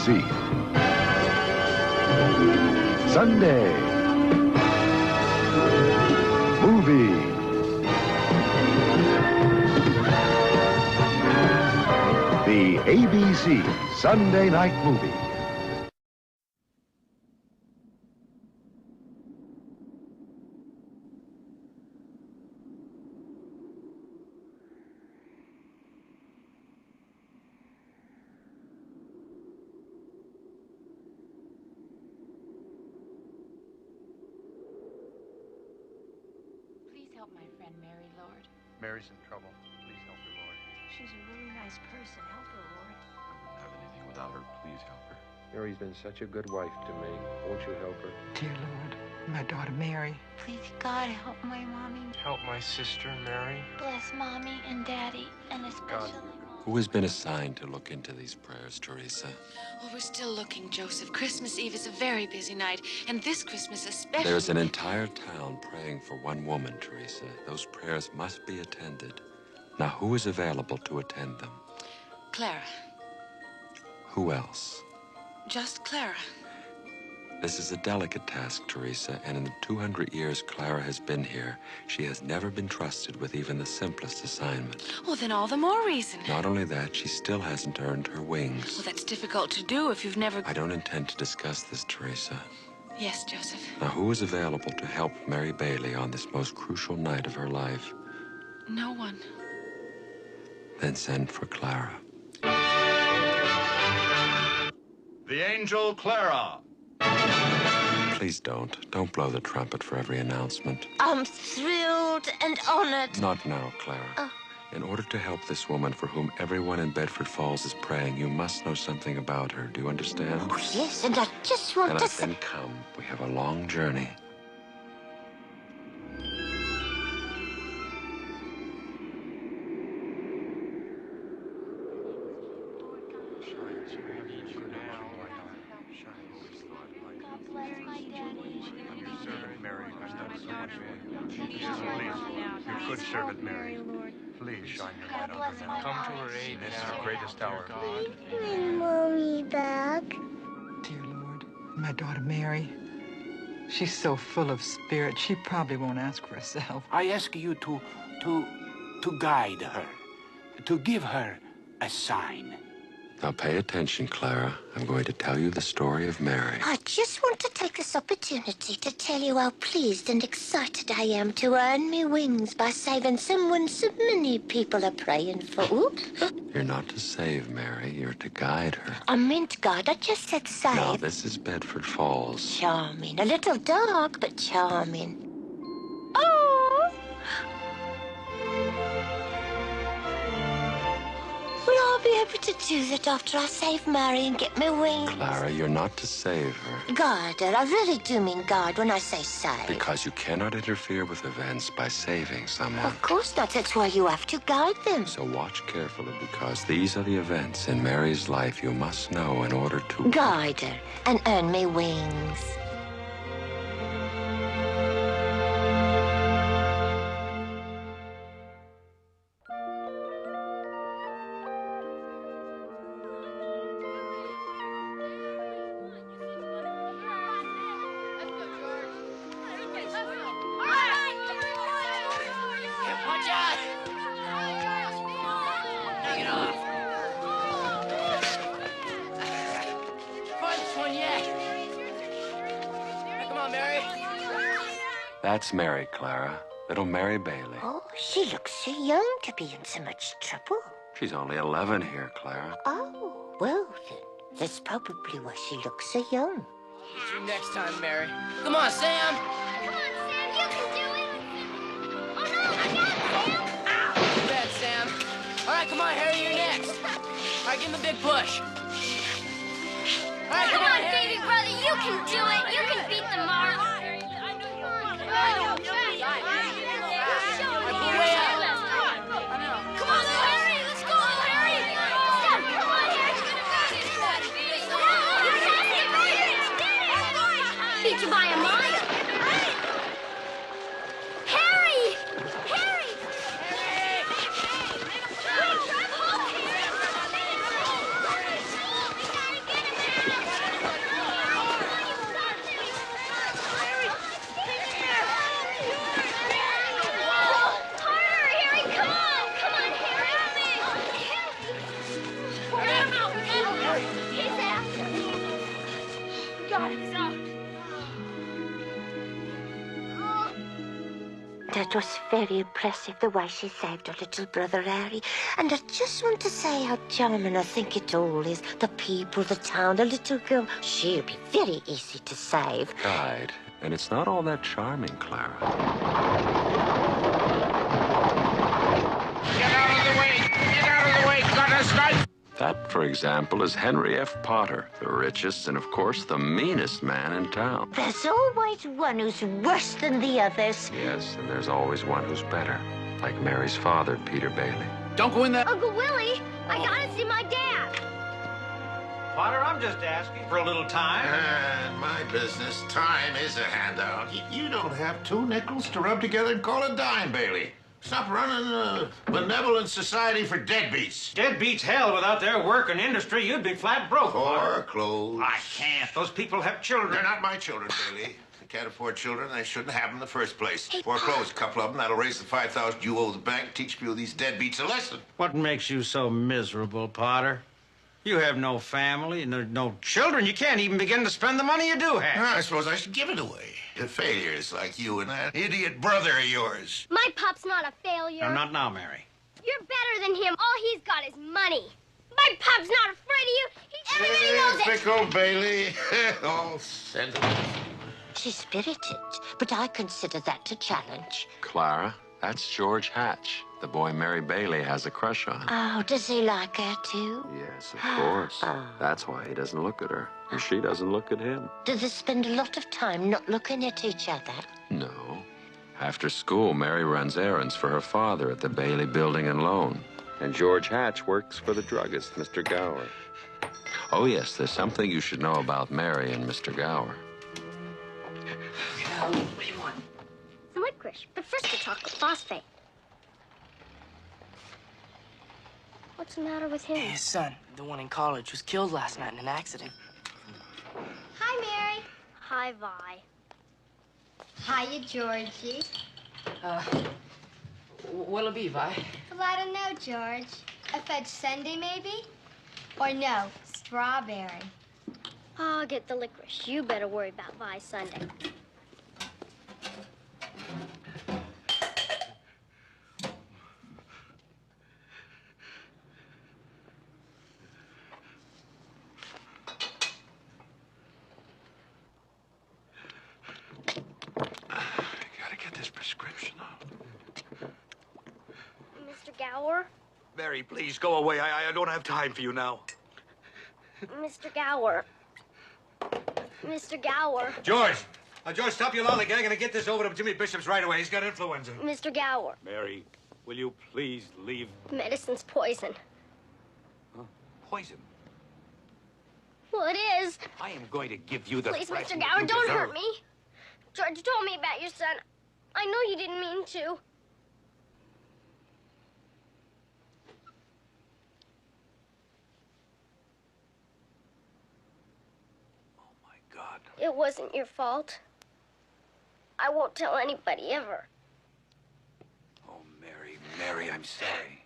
ABC. Sunday. Movie. The ABC Sunday Night Movie. Please help my friend Mary, Lord. Mary's in trouble. Please help her, Lord. She's a really nice person. Help her, Lord. I wouldn't have anything without her. Please help her. Mary's been such a good wife to me. Won't you help her? Dear Lord, my daughter Mary. Please, God, help my mommy. Help my sister, Mary. Bless mommy and daddy, and especially... Who has been assigned to look into these prayers, Teresa? Well, we're still looking, Joseph. Christmas Eve is a very busy night, and this Christmas especially... There's an entire town praying for one woman, Teresa. Those prayers must be attended. Now, who is available to attend them? Clara. Who else? Just Clara. This is a delicate task, Teresa, and in the 200 years Clara has been here, she has never been trusted with even the simplest assignment. Well, then all the more reason. Not only that, she still hasn't earned her wings. Well, that's difficult to do if you've never... I don't intend to discuss this, Teresa. Yes, Joseph. Now, who is available to help Mary Bailey on this most crucial night of her life? No one. Then send for Clara. The angel Clara. Please don't. Don't blow the trumpet for every announcement. I'm thrilled and honored. Not now, Clara. In order to help this woman for whom everyone in Bedford Falls is praying, you must know something about her. Do you understand? Oh, yes, and I just want to... Then come. We have a long journey. Your good servant, Mary. Please shine your light on her now. Come to her aid. This is her greatest hour. Bring Mommy back. Dear Lord, my daughter Mary. She's so full of spirit, she probably won't ask for herself. I ask you to guide her, to give her a sign. Now pay attention, Clara. I'm going to tell you the story of Mary. I just want to take this opportunity to tell you how pleased and excited I am to earn me wings by saving someone so many people are praying for. Oops. You're not to save Mary, you're to guide her. I meant God, I just said save. Now, this is Bedford Falls. Charming. A little dark, but charming. Oh! Will I be able to do that after I save Mary and get my wings? Clara, you're not to save her. God, I really do mean God when I say save. Because you cannot interfere with events by saving someone. Of course not. That's why you have to guide them. So watch carefully, because these are the events in Mary's life you must know in order to... Guide her and earn me wings. That's Mary, Clara. Little Mary Bailey. Oh, she looks so young to be in so much trouble. She's only 11 here, Clara. Oh, well, then, that's probably why she looks so young. See you next time, Mary. Come on, Sam! Come on, Sam, you can do it! Oh, no, I got it, Sam! Ow! Too bad, Sam. All right, come on, Harry, you're next. All right, give him a big push. All right, come on, baby brother, you can do it! You can beat the mark! Beat you by a mile. Harry! Harry! God, it's out. That was very impressive, the way she saved her little brother Harry. And I just want to say how charming I think it all is. The people, the town, the little girl. She'll be very easy to save. Guide. And it's not all that charming, Clara. Get out of the way! Get out of the way! Gutter snipe! That, for example, is Henry F. Potter, the richest and, of course, the meanest man in town. There's always one who's worse than the others. Yes, and there's always one who's better, like Mary's father, Peter Bailey. Don't go in there! Uncle Willie, I gotta see my dad. Potter, I'm just asking for a little time. My business. Time is a handout. You don't have 2 nickels to rub together and call a dime, Bailey. Stop running a benevolent society for deadbeats. Deadbeats hell, without their work and industry, you'd be flat broke. Foreclosed. I can't. Those people have children. They're not my children, Bailey. They can't afford children. They shouldn't have them in the first place. Foreclose a couple of them. That'll raise the $5,000 you owe the bank. Teach a few of these deadbeats a lesson. What makes you so miserable, Potter? You have no family, no children. You can't even begin to spend the money you do have. I suppose I should give it away to failures like you and that idiot brother of yours. My pup's not a failure. No, not now, Mary. You're better than him. All he's got is money. My pup's not afraid of you. Everybody knows it. Fickle Bailey. All sentiment. She's spirited, but I consider that a challenge. Clara, that's George Hatch, the boy Mary Bailey has a crush on. Oh, does he like her too? Yes, of course. That's why he doesn't look at her, and she doesn't look at him. Do they spend a lot of time not looking at each other? No. After school, Mary runs errands for her father at the Bailey Building and Loan. And George Hatch works for the druggist, Mr. Gower. Oh, yes, there's something you should know about Mary and Mr. Gower. What do you want? Some licorice, but first a chocolate phosphate. What's the matter with him? His son, the one in college, was killed last night in an accident. Hi, Mary. Hi, Vi. Hiya, Georgie. What'll it be, Vi? Well, I don't know, George. A fudge sundae, maybe? Or no, strawberry. I'll get the licorice. You better worry about Vi's sundae. Mr. Gower? Mary, please, go away. I don't have time for you now. Mr. Gower. Mr. Gower. George! George, stop your lollygagging and get this over to Jimmy Bishop's right away. He's got influenza. Mr. Gower. Mary, will you please leave? Medicine's poison. Huh? Poison? Well, it is. I am going to give you the Please, Mr. thrashing Gower, you don't deserve. hurt me. George told me about your son. I know you didn't mean to. God. It wasn't your fault. I won't tell anybody ever. Oh, Mary, Mary, I'm sorry.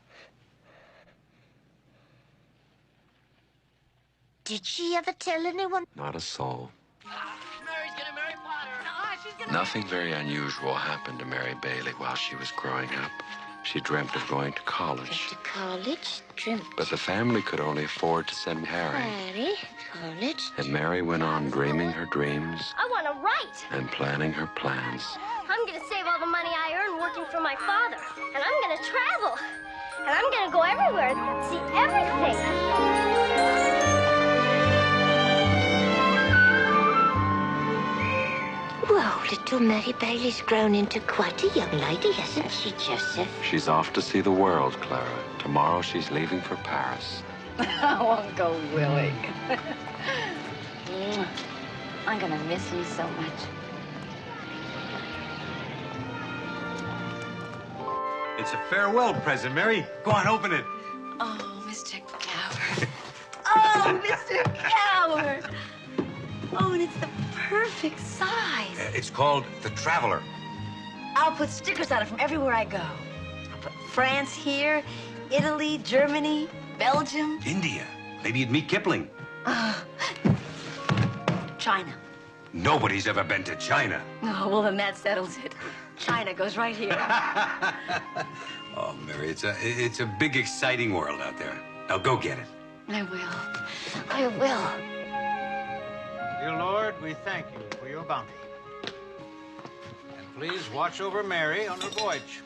Did she ever tell anyone? Not a soul. Mary's gonna marry Potter. She's gonna... Nothing very unusual happened to Mary Bailey while she was growing up. She dreamt of going to college. To college? Dreamt. But the family could only afford to send Harry. Harry? College? And Mary went on dreaming her dreams I want to write. and planning her plans. I'm going to save all the money I earn working for my father. And I'm going to travel. And I'm going to go everywhere and see everything. Well, little Mary Bailey's grown into quite a young lady, hasn't she, Joseph? She's off to see the world, Clara. Tomorrow she's leaving for Paris. Uncle Willie. I'm gonna miss you so much. It's a farewell present, Mary. Go on, open it. Oh, Mr. Gower. Oh, Mr. Gower. Oh, and it's the perfect size. It's called The Traveler. I'll put stickers on it from everywhere I go. I'll put France here, Italy, Germany, Belgium. India. Maybe you'd meet Kipling. China. Nobody's ever been to China. Oh, well, then that settles it. China goes right here. Oh, Mary, it's a big, exciting world out there. Now go get it. I will. I will. Dear Lord, we thank you for your bounty. And please watch over Mary on her voyage.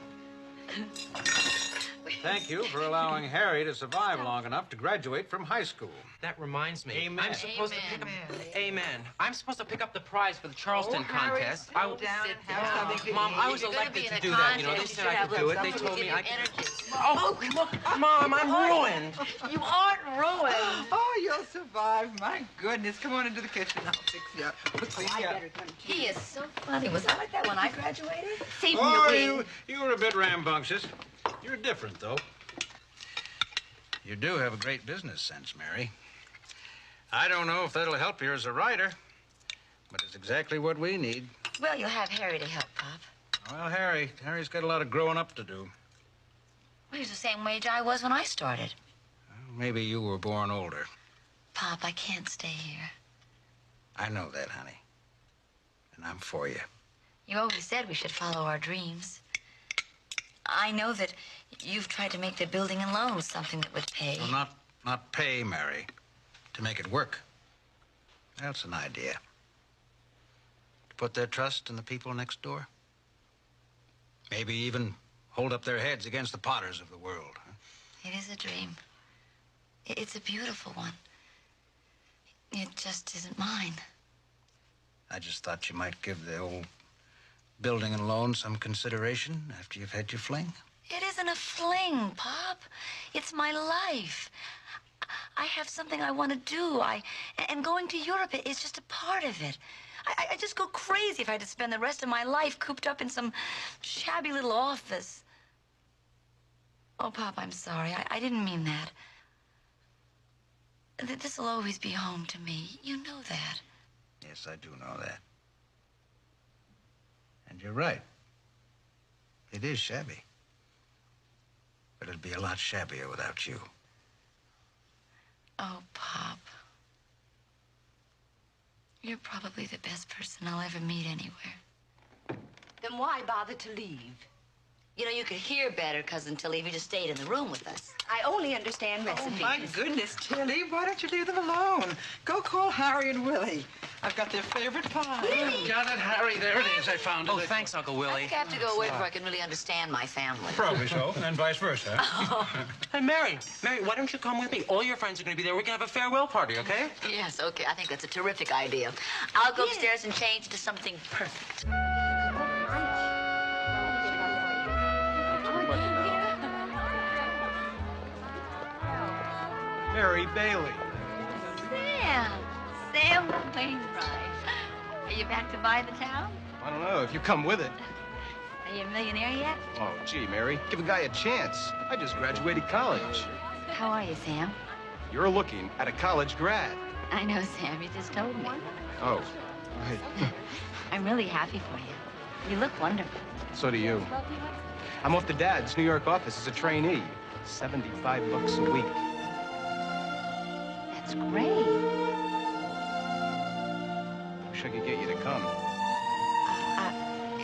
Thank you for allowing Harry to survive long enough to graduate from high school. That reminds me. Amen. I'm supposed to pick up. Amen. I'm supposed to pick up the prize for the Charleston contest. Down and have something. Mom, I was elected to do that. You know, they said I could do it. They told me I could. Oh, look, Mom, I'm ruined. You aren't ruined. Oh, you'll survive. My goodness. Come on into the kitchen. I'll fix you up. He is so funny. Was I like that when I graduated? Save me Oh, a wing. you were a bit rambunctious. You're different, though. You do have a great business sense, Mary. I don't know if that'll help you as a writer, but it's exactly what we need. Well, you'll have Harry to help, Pop. Well, Harry's got a lot of growing up to do. Well, he's the same age I was when I started. Well, maybe you were born older. Pop, I can't stay here. I know that, honey. And I'm for you. You always said we should follow our dreams. I know that you've tried to make the building and loan something that would pay. Well, not pay, Mary. To make it work. That's an idea. To put their trust in the people next door. Maybe even hold up their heads against the Potters of the world. Huh? It is a dream. It's a beautiful one. It just isn't mine. I just thought you might give the old building and loan some consideration after you've had your fling. It isn't a fling, Pop. It's my life. I have something I want to do. And going to Europe is just a part of it. I just go crazy if I had to spend the rest of my life cooped up in some shabby little office. Oh, Pop, I'm sorry. I didn't mean that. This will always be home to me. You know that. Yes, I do know that. And you're right. It is shabby. But it'd be a lot shabbier without you. Oh, Pop. You're probably the best person I'll ever meet anywhere. Then why bother to leave? You know, you could hear better, Cousin Tilly, if you just stayed in the room with us. I only understand recipes. Oh, my goodness, Tilly. Why don't you leave them alone? Go call Harry and Willie. I've got their favorite pie. Got it, Harry. There it is. I found it. Oh, thanks, Uncle I Willie. think I have to go away before I can really understand my family. Probably so, and vice versa. Hey, Mary, why don't you come with me? All your friends are going to be there. We can have a farewell party, okay? Yes, okay. I think that's a terrific idea. I'll go upstairs and change into something perfect. Mary Bailey. Sam Wainwright. Are you back to buy the town? I don't know if you come with it. Are you a millionaire yet? Oh, gee, Mary, give a guy a chance. I just graduated college. How are you, Sam? You're looking at a college grad. I know, Sam. You just told me. Oh, right. I'm really happy for you. You look wonderful. So do you. I'm off to Dad's New York office as a trainee. $75 a week. That's great. Wish I could get you to come.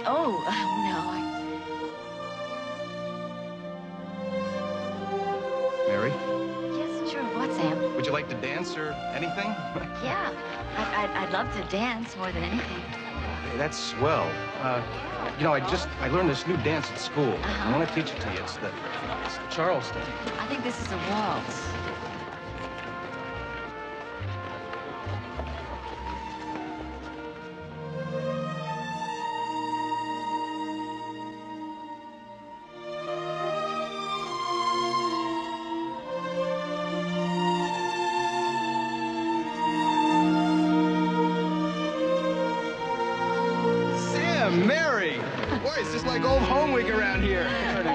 No. Mary, Yes, sure. What, Sam? would you like to dance or anything? Yeah. I'd love to dance more than anything. Hey, that's swell. You know, I learned this new dance at school. I want to teach it to you. It's the Charleston. I think this is a waltz. Sam, Mary! Boy, it's just like old home week around here.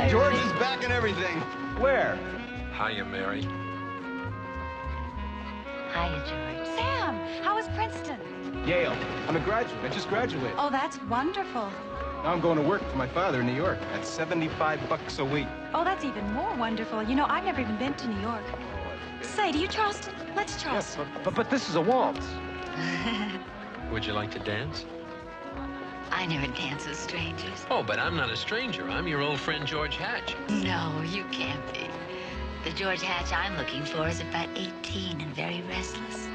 George is back and everything. Where? Hiya, Mary. Hiya, George. Sam, how was Princeton? Yale. I'm a graduate. I just graduated. Oh, that's wonderful. Now I'm going to work for my father in New York. That's $75 a week. Oh, that's even more wonderful. You know, I've never even been to New York. Say, do you Charleston? Let's Charleston. But this is a waltz. Would you like to dance? I never dance with strangers. Oh, but I'm not a stranger. I'm your old friend George Hatch. No, you can't be. The George Hatch I'm looking for is about 18 and very restless.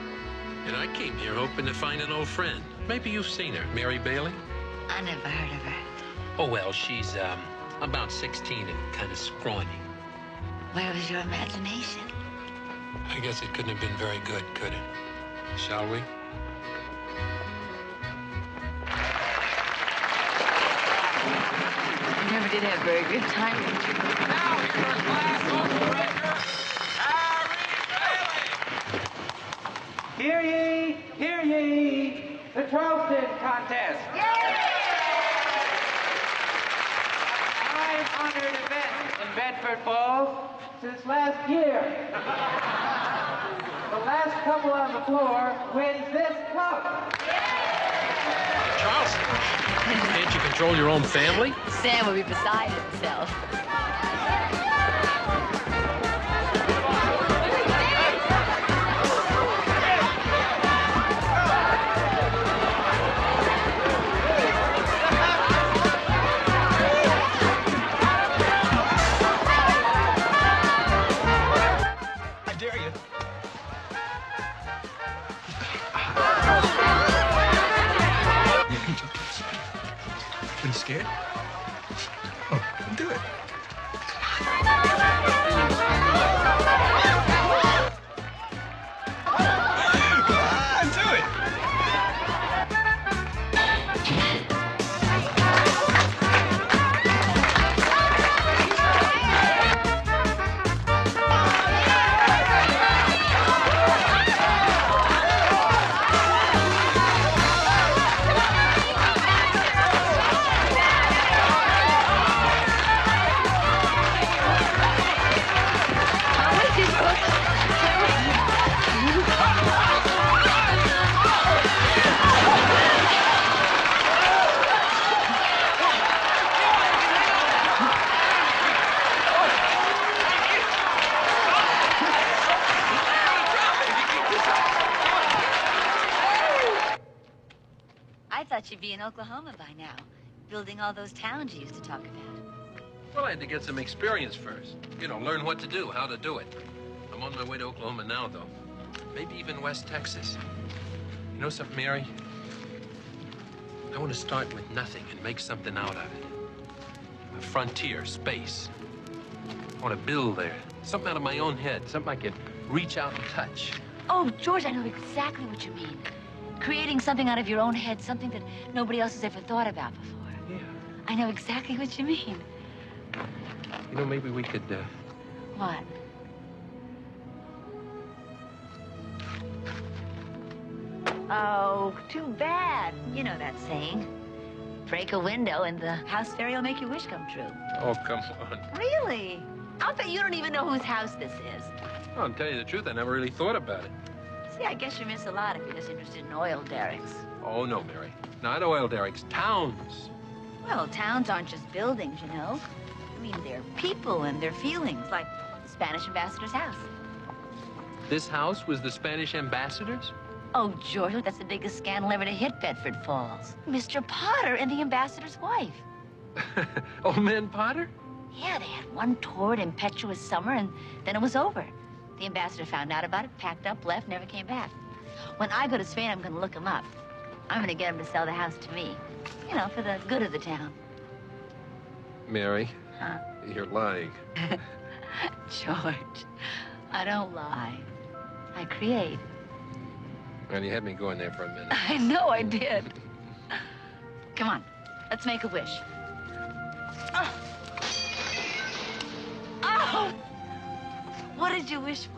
And I came here hoping to find an old friend. Maybe you've seen her, Mary Bailey? I never heard of her. Oh, well, she's, about 16 and kind of scrawny. Where was your imagination? I guess it couldn't have been very good, could it? Shall we? You never did have very good timing. Now, your class operator, Hear ye, hear ye, the Charleston contest. 500 events in Bedford Falls since last year. The last couple on the floor wins this cup. Charleston! Can't you control your own family? Sam would be beside himself. I dare you. Are you scared? Oh, do it. Do it. I thought you'd be in Oklahoma by now, building all those towns you used to talk about. Well, I had to get some experience first. You know, learn what to do, how to do it. I'm on my way to Oklahoma now, though. Maybe even West Texas. You know something, Mary? I want to start with nothing and make something out of it. A frontier, space. I want to build there. Something out of my own head. Something I can reach out and touch. Oh, George, I know exactly what you mean. Creating something out of your own head, something that nobody else has ever thought about before. Yeah. I know exactly what you mean. You know, maybe we could, What? Oh, too bad. You know that saying. Break a window and the house fairy will make your wish come true. Oh, come on. Really? I'll bet you don't even know whose house this is. Well, to tell you the truth, I never really thought about it. See, I guess you miss a lot if you're just interested in oil derricks. Oh, no, Mary. Not oil derricks, towns. Well, towns aren't just buildings, you know. I mean, they're people and their feelings, like the Spanish ambassador's house. This house was the Spanish ambassador's? Oh, George, that's the biggest scandal ever to hit Bedford Falls. Mr. Potter and the ambassador's wife. Old man Potter? Yeah, they had one torrid, impetuous summer, and then it was over. The ambassador found out about it, packed up, left, never came back. When I go to Spain, I'm going to look him up. I'm going to get him to sell the house to me. You know, for the good of the town. Mary, Huh? you're lying. George, I don't lie. I create. And you had me going there for a minute. I know I did. Come on, let's make a wish. Oh. Oh! What did you wish for?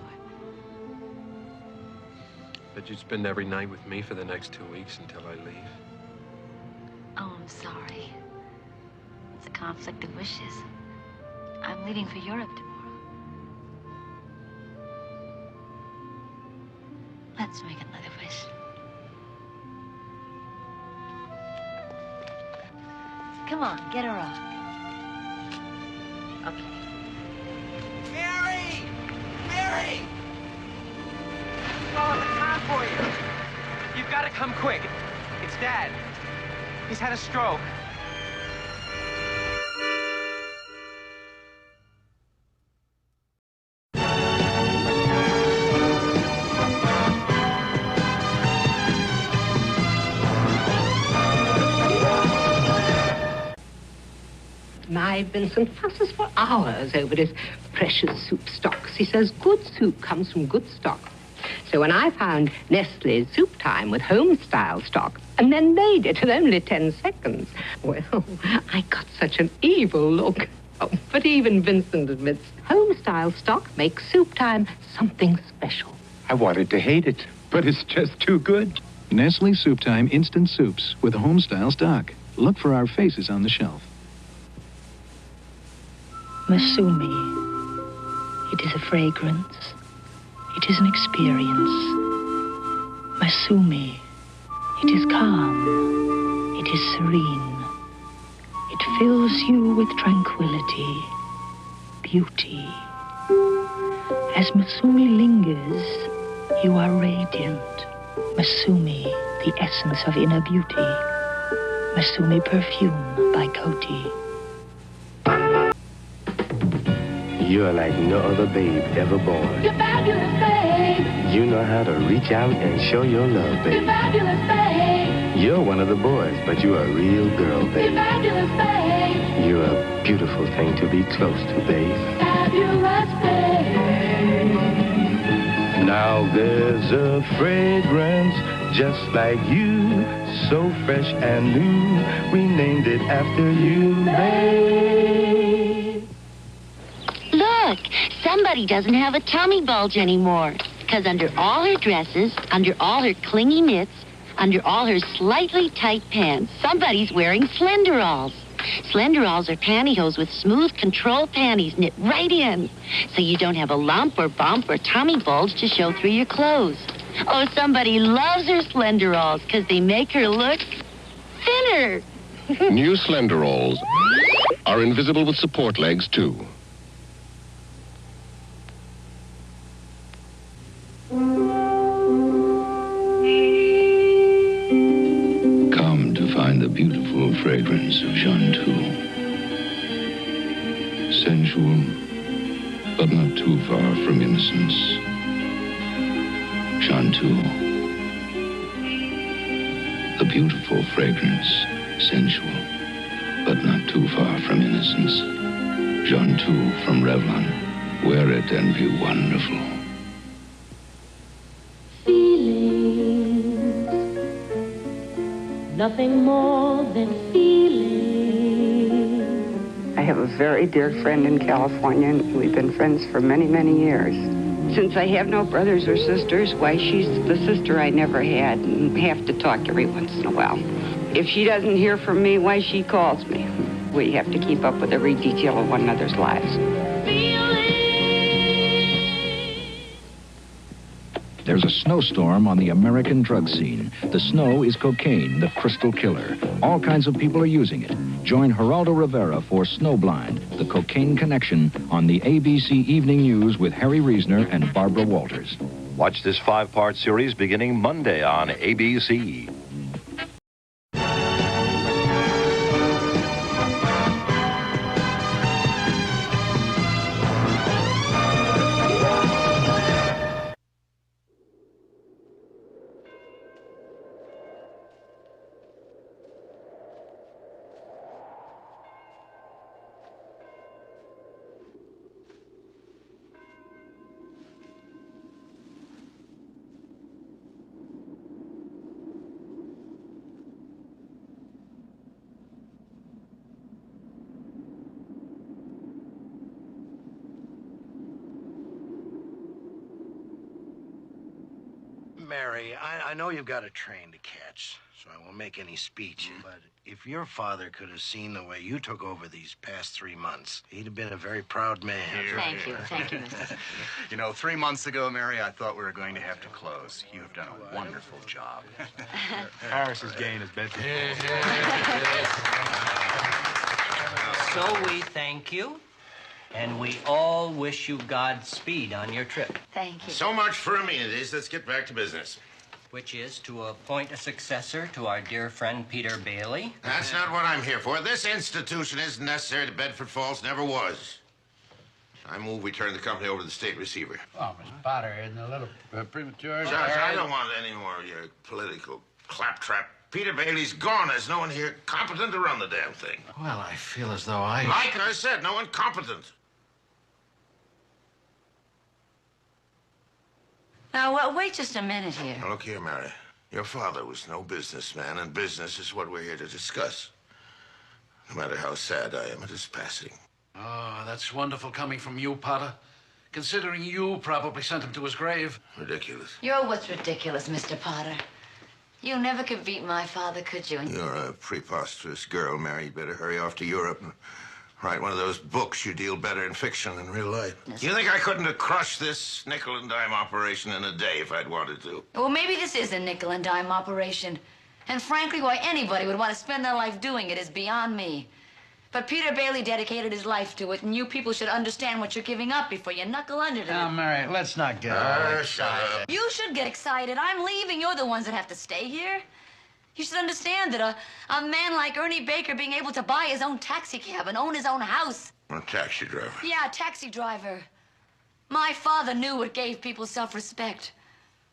That you'd spend every night with me for the next 2 weeks until I leave. Oh, I'm sorry. It's a conflict of wishes. I'm leaving for Europe tomorrow. Let's make another wish. Come on, get her off. Okay. Mary! Mary! Calling the car for you. You've got to come quick. It's Dad. He's had a stroke. My Vincent fusses for hours over his precious soup stocks. He says good soup comes from good stock. So when I found Nestle's Soup Time with home-style stock and then made it in only 10 seconds, well, I got such an evil look. Oh, but even Vincent admits home-style stock makes Soup Time something special. I wanted to hate it, but it's just too good. Nestle Soup Time Instant Soups with home-style stock. Look for our faces on the shelf. Masumi. It is a fragrance. It is an experience. Masumi. It is calm. It is serene. It fills you with tranquility, beauty. As Masumi lingers, you are radiant. Masumi, the essence of inner beauty. Masumi perfume by Coty. You're like no other babe ever born. You're fabulous, babe. You know how to reach out and show your love, babe. You're fabulous, babe. You're one of the boys, but you're a real girl, babe. You're fabulous, babe. You're a beautiful thing to be close to, babe. Fabulous, babe. Now there's a fragrance just like you, so fresh and new. We named it after you, babe. Look, somebody doesn't have a tummy bulge anymore. Because under all her dresses, under all her clingy mitts, under all her slightly tight pants, somebody's wearing Slenderalls. Slenderalls are pantyhose with smooth control panties knit right in. So you don't have a lump or bump or tummy bulge to show through your clothes. Oh, somebody loves her Slenderalls because they make her look thinner. New Slenderalls are invisible with support legs, too. Come to find the beautiful fragrance of Jean-Tout. Sensual, but not too far from innocence. Jean-Tout. The beautiful fragrance, sensual, but not too far from innocence. Jean-Tout from Revlon. Wear it and be wonderful. Nothing more than feeling. I have a very dear friend in California, and we've been friends for many, many years. Since I have no brothers or sisters, why, she's the sister I never had and have to talk every once in a while. If she doesn't hear from me, why, she calls me. We have to keep up with every detail of one another's lives. There's a snowstorm on the American drug scene. The snow is cocaine, the crystal killer. All kinds of people are using it. Join Geraldo Rivera for Snowblind, the cocaine connection, on the ABC Evening News with Harry Reasoner and Barbara Walters. Watch this 5-part series beginning Monday on ABC. Mary, I know you've got a train to catch, so I won't make any speech. But if your father could have seen the way you took over these past 3 months, he'd have been a very proud man. Thank you, Mrs. You know, 3 months ago, Mary, I thought we were going to have to close. You have done a wonderful job. Harris's gain is bedtime. So we thank you, and we all wish you Godspeed on your trip. Thank you. So much for amenities. Let's get back to business. which is to appoint a successor to our dear friend Peter Bailey. That's not what I'm here for. This institution isn't necessary to Bedford Falls, never was. I move we turn the company over to the state receiver. Oh, Mr. Potter, isn't a little premature? Judge, I don't want any more of your political claptrap. Peter Bailey's gone. There's no one here competent to run the damn thing. Well, I feel as though I... Like I said, no one competent. Now, well, wait just a minute here. Now, look here, Mary. Your father was no businessman, and business is what we're here to discuss. No matter how sad I am at his passing. Oh, that's wonderful coming from you, Potter. Considering you probably sent him to his grave. Ridiculous. You're what's ridiculous, Mr. Potter. You never could beat my father, could you? You're a preposterous girl, Mary. You'd better hurry off to Europe and write one of those books. You deal better in fiction than real life. You think I couldn't have crushed this nickel and dime operation in a day if I'd wanted to? Well, maybe this is a nickel and dime operation. And frankly, why anybody would want to spend their life doing it is beyond me. But Peter Bailey dedicated his life to it, and you people should understand what you're giving up before you knuckle under to it. Now, Mary, let's not get all excited. You should get excited. I'm leaving. You're the ones that have to stay here. You should understand that a man like Ernie Baker being able to buy his own taxi cab and own his own house. A taxi driver. Yeah, a taxi driver. My father knew what gave people self-respect.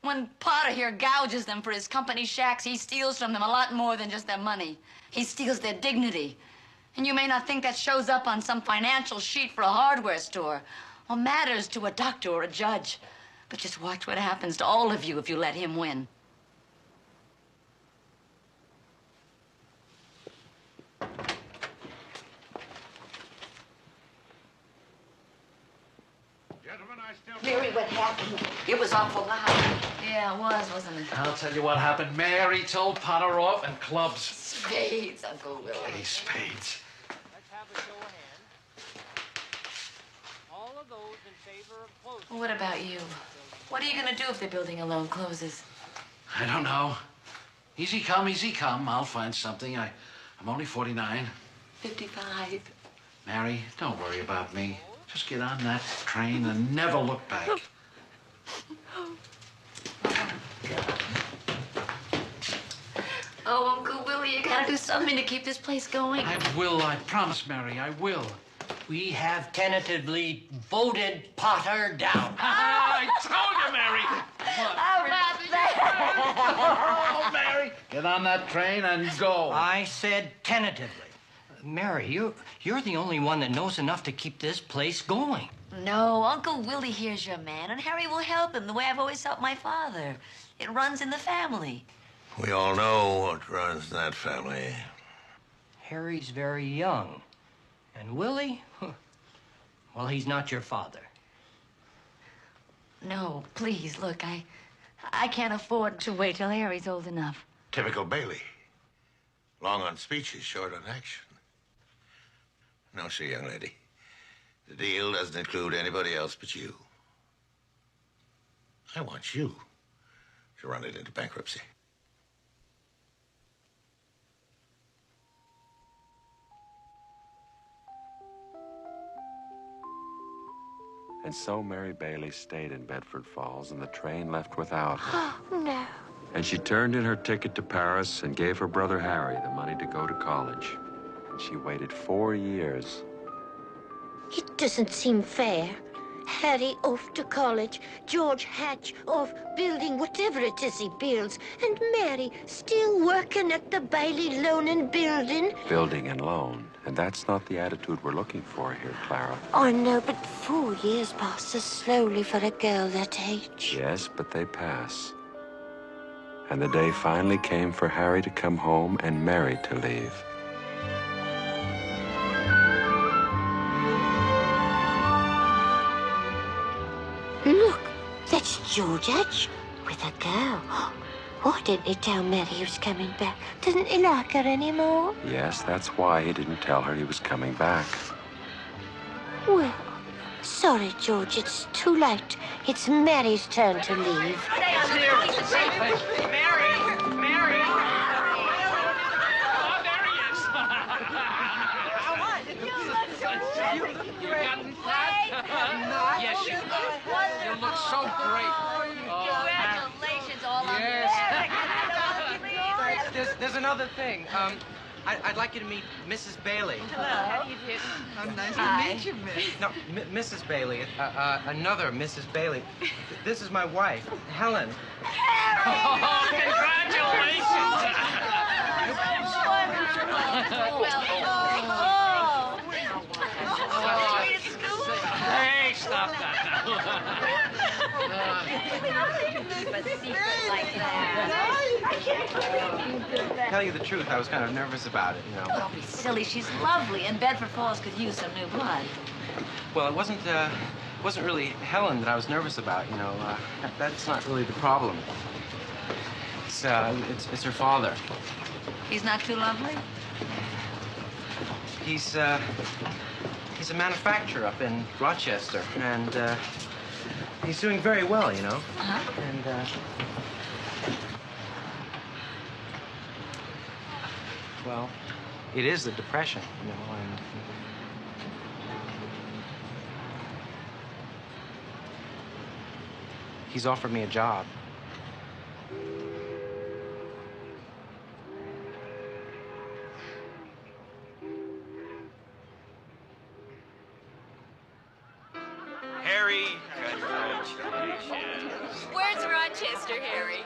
When Potter here gouges them for his company shacks, he steals from them a lot more than just their money. He steals their dignity. And you may not think that shows up on some financial sheet for a hardware store or matters to a doctor or a judge. But just watch what happens to all of you if you let him win. Mary, what happened? It was awful loud. Yeah, it was, wasn't it? I'll tell you what happened. Mary told Potter off and clubs. Spades, Uncle Willie. Hey, spades. Let's have a show of hands. All of those in favor of closing. Well, what about you? What are you going to do if the building alone closes? I don't know. Easy come, easy come. I'll find something. I'm only 49. 55. Mary, don't worry about me. Just get on that train and never look back. Oh, Uncle Willie, you gotta do something to keep this place going. I will, I promise, Mary, I will. We have tentatively voted Potter down. I told you, Mary! How about that? Oh, Mary! Get on that train and go. I said tentatively. Mary, you're the only one that knows enough to keep this place going. No, Uncle Willie here's your man, and Harry will help him the way I've always helped my father. It runs in the family. We all know what runs in that family. Harry's very young. And Willie? Well, he's not your father. No, please, look, I can't afford to wait till Harry's old enough. Typical Bailey. Long on speeches, short on action. No, sir, young lady. The deal doesn't include anybody else but you. I want you to run it into bankruptcy. And so Mary Bailey stayed in Bedford Falls, and the train left without her. Oh, no. And she turned in her ticket to Paris and gave her brother Harry the money to go to college. And she waited 4 years. It doesn't seem fair. Harry off to college, George Hatch off building whatever it is he builds, and Mary still working at the Bailey Loan and Building. Building and loan. And that's not the attitude we're looking for here, Clara. I know, but 4 years passes slowly for a girl that age. Yes, but they pass. And the day finally came for Harry to come home and Mary to leave. Look, that's George Hatch with a girl. Why didn't he tell Mary he was coming back? Doesn't he like her anymore? Yes, that's why he didn't tell her he was coming back. Well, sorry, George, it's too late. It's Mary's turn to leave. Mary! Mary! Oh, there he is! Yes, you look so great. Congratulations all on Yes. There's another thing. I'd like you to meet Mrs. Bailey. Hello. How do you do? Oh, nice Hi. to meet you, miss. No, Mrs. Bailey. Another Mrs. Bailey. This is my wife, Helen. Oh, congratulations! Hey, stop that Tell you the truth, I was kind of nervous about it, you know. Don't be silly. She's lovely, and Bedford Falls could use some new blood. Well, it wasn't really Helen that I was nervous about, you know. That's not really the problem. It's her father. He's not too lovely? He's a manufacturer up in Rochester, and he's doing very well, you know. Uh-huh. And well, it is the Depression, you know, and he's offered me a job. Harry, congratulations. Where's Rochester, Harry?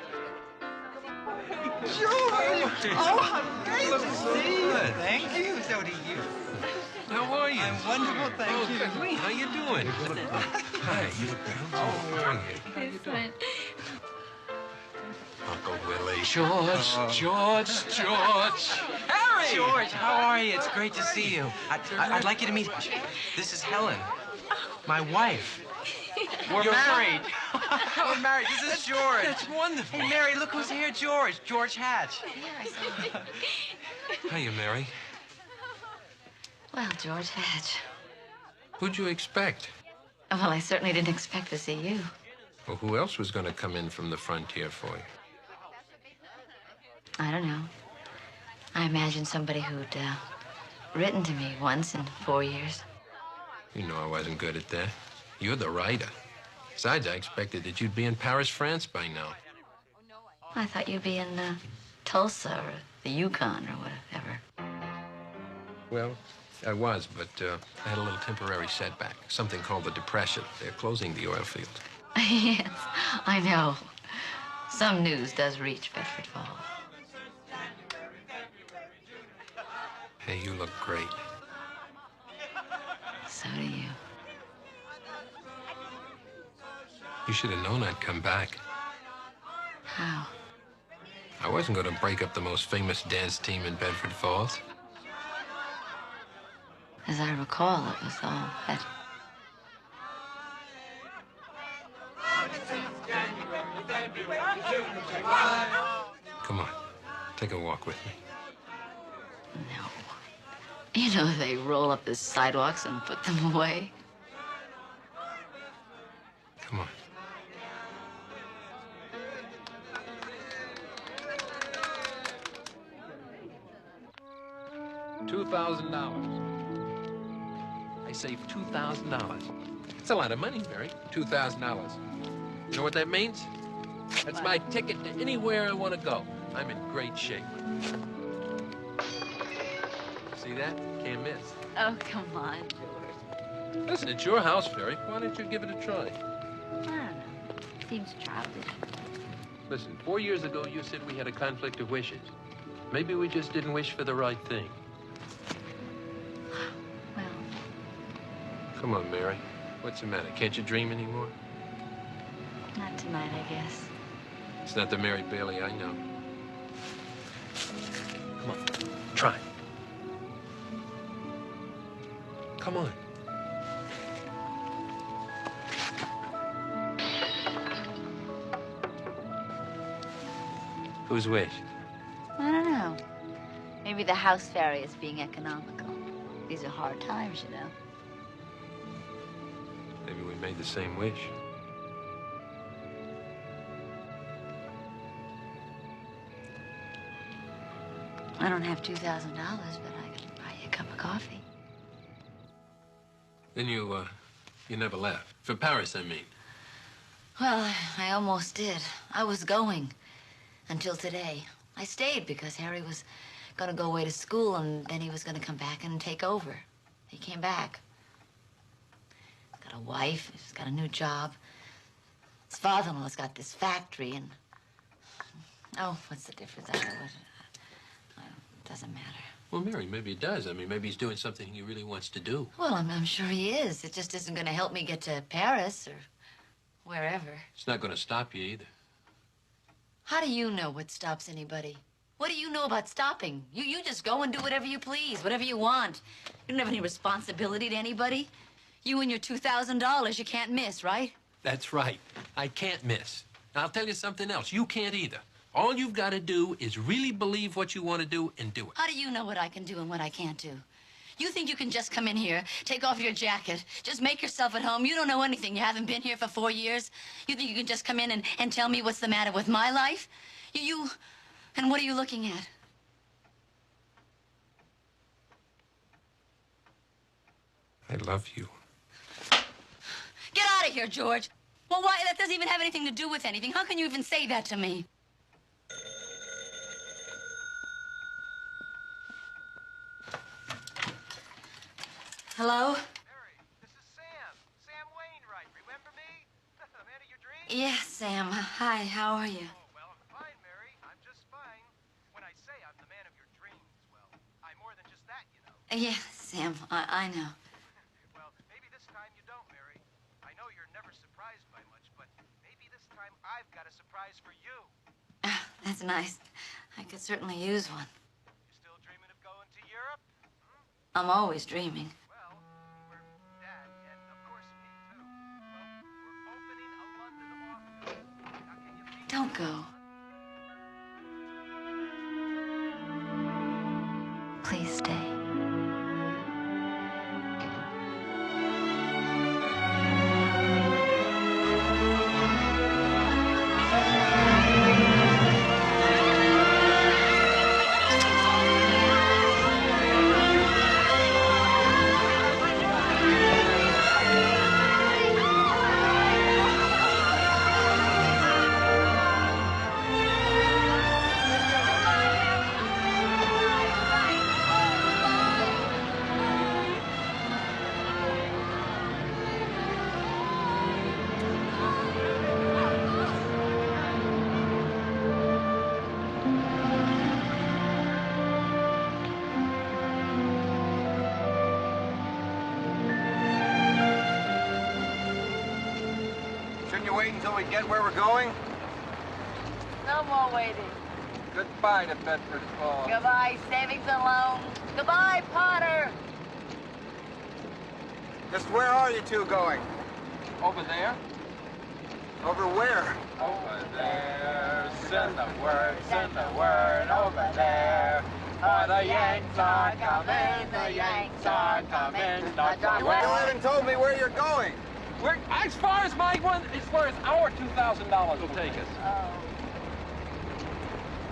George! Oh, how great to see you. Thank you. So do you. How are you? I'm wonderful, thank you. Kathleen, how you doing? Hi. How are you? How you doing? Uncle Willie. George. Harry! George, how are you? It's great to see you. I'd like you to meet... This is Helen, my wife. We're married. We're married. This is George. That's wonderful. Hey, Mary, look who's here. George Hatch. Hiya, Mary. Well, George Hatch. Who'd you expect? Well, I certainly didn't expect to see you. Well, who else was going to come in from the frontier for you? I don't know. I imagined somebody who'd written to me once in 4 years. You know I wasn't good at that. You're the writer. Besides, I expected that you'd be in Paris, France by now. I thought you'd be in Tulsa or the Yukon or whatever. Well, I was, but I had a little temporary setback. Something called the Depression. They're closing the oil field. Yes, I know. Some news does reach Bedford Falls. Hey, you look great. So do you. You should have known I'd come back. How? I wasn't going to break up the most famous dance team in Bedford Falls. As I recall, it was all that. Come on, take a walk with me. No. You know, they roll up the sidewalks and put them away. Come on. $2,000. I saved $2,000. That's a lot of money, Mary. $2,000. You know what that means? That's my ticket to anywhere I want to go. I'm in great shape. See that? Can't miss. Oh, come on, George. Listen, it's your house, Mary. Why don't you give it a try? I don't know. Seems childish. Listen, 4 years ago, you said we had a conflict of wishes. Maybe we just didn't wish for the right thing. Well. Come on, Mary. What's the matter? Can't you dream anymore? Not tonight, I guess. It's not the Mary Bailey I know. Come on, try. Come on. Whose wish? I don't know. Maybe the house fairy is being economical. These are hard times, you know. Maybe we made the same wish. I don't have $2,000, but I can buy you a cup of coffee. Then you never left. For Paris, I mean. Well, I almost did. I was going until today. I stayed because Harry was gonna go away to school, and then he was gonna come back and take over. He came back. He's got a wife, he's got a new job. His father-in-law's got this factory, and... Oh, what's the difference? It doesn't matter. Well, Mary, maybe it does. I mean, maybe he's doing something he really wants to do. Well, I'm sure he is. It just isn't gonna help me get to Paris or wherever. It's not going to stop you either. How do you know what stops anybody? What do you know about stopping? You just go and do whatever you please, whatever you want. You don't have any responsibility to anybody. You and your $2,000 you can't miss, right? That's right. I can't miss. Now, I'll tell you something else. You can't either. All you've got to do is really believe what you want to do and do it. How do you know what I can do and what I can't do? You think you can just come in here, take off your jacket, just make yourself at home? You don't know anything. You haven't been here for 4 years. You think you can just come in and tell me what's the matter with my life? And what are you looking at? I love you. Get out of here, George. Well, why? That doesn't even have anything to do with anything. How can you even say that to me? Hello? Mary, this is Sam. Sam Wainwright. Remember me? The man of your dreams? Yes, Sam. Hi, how are you? Oh, well, I'm fine, Mary. I'm just fine. When I say I'm the man of your dreams, well, I'm more than just that, you know. Yeah, Sam, I know. Well, maybe this time you don't, Mary. I know you're never surprised by much, but maybe this time I've got a surprise for you. That's nice. I could certainly use one. You still dreaming of going to Europe? I'm always dreaming. Well, we're Dad, and of course me too. Well, we're opening a London office. Now, can you beat Don't go. Please stay. Shouldn't you wait until we get where we're going? No more waiting. Goodbye to Bedford Falls. Goodbye, savings and loans. Goodbye, Potter. Just where are you two going? Over there? Over where? Over there, send the word over there. For the Yanks are coming, the Yanks are coming. You haven't told me where you're going. We're, as far as our $2,000 will take us. Oh.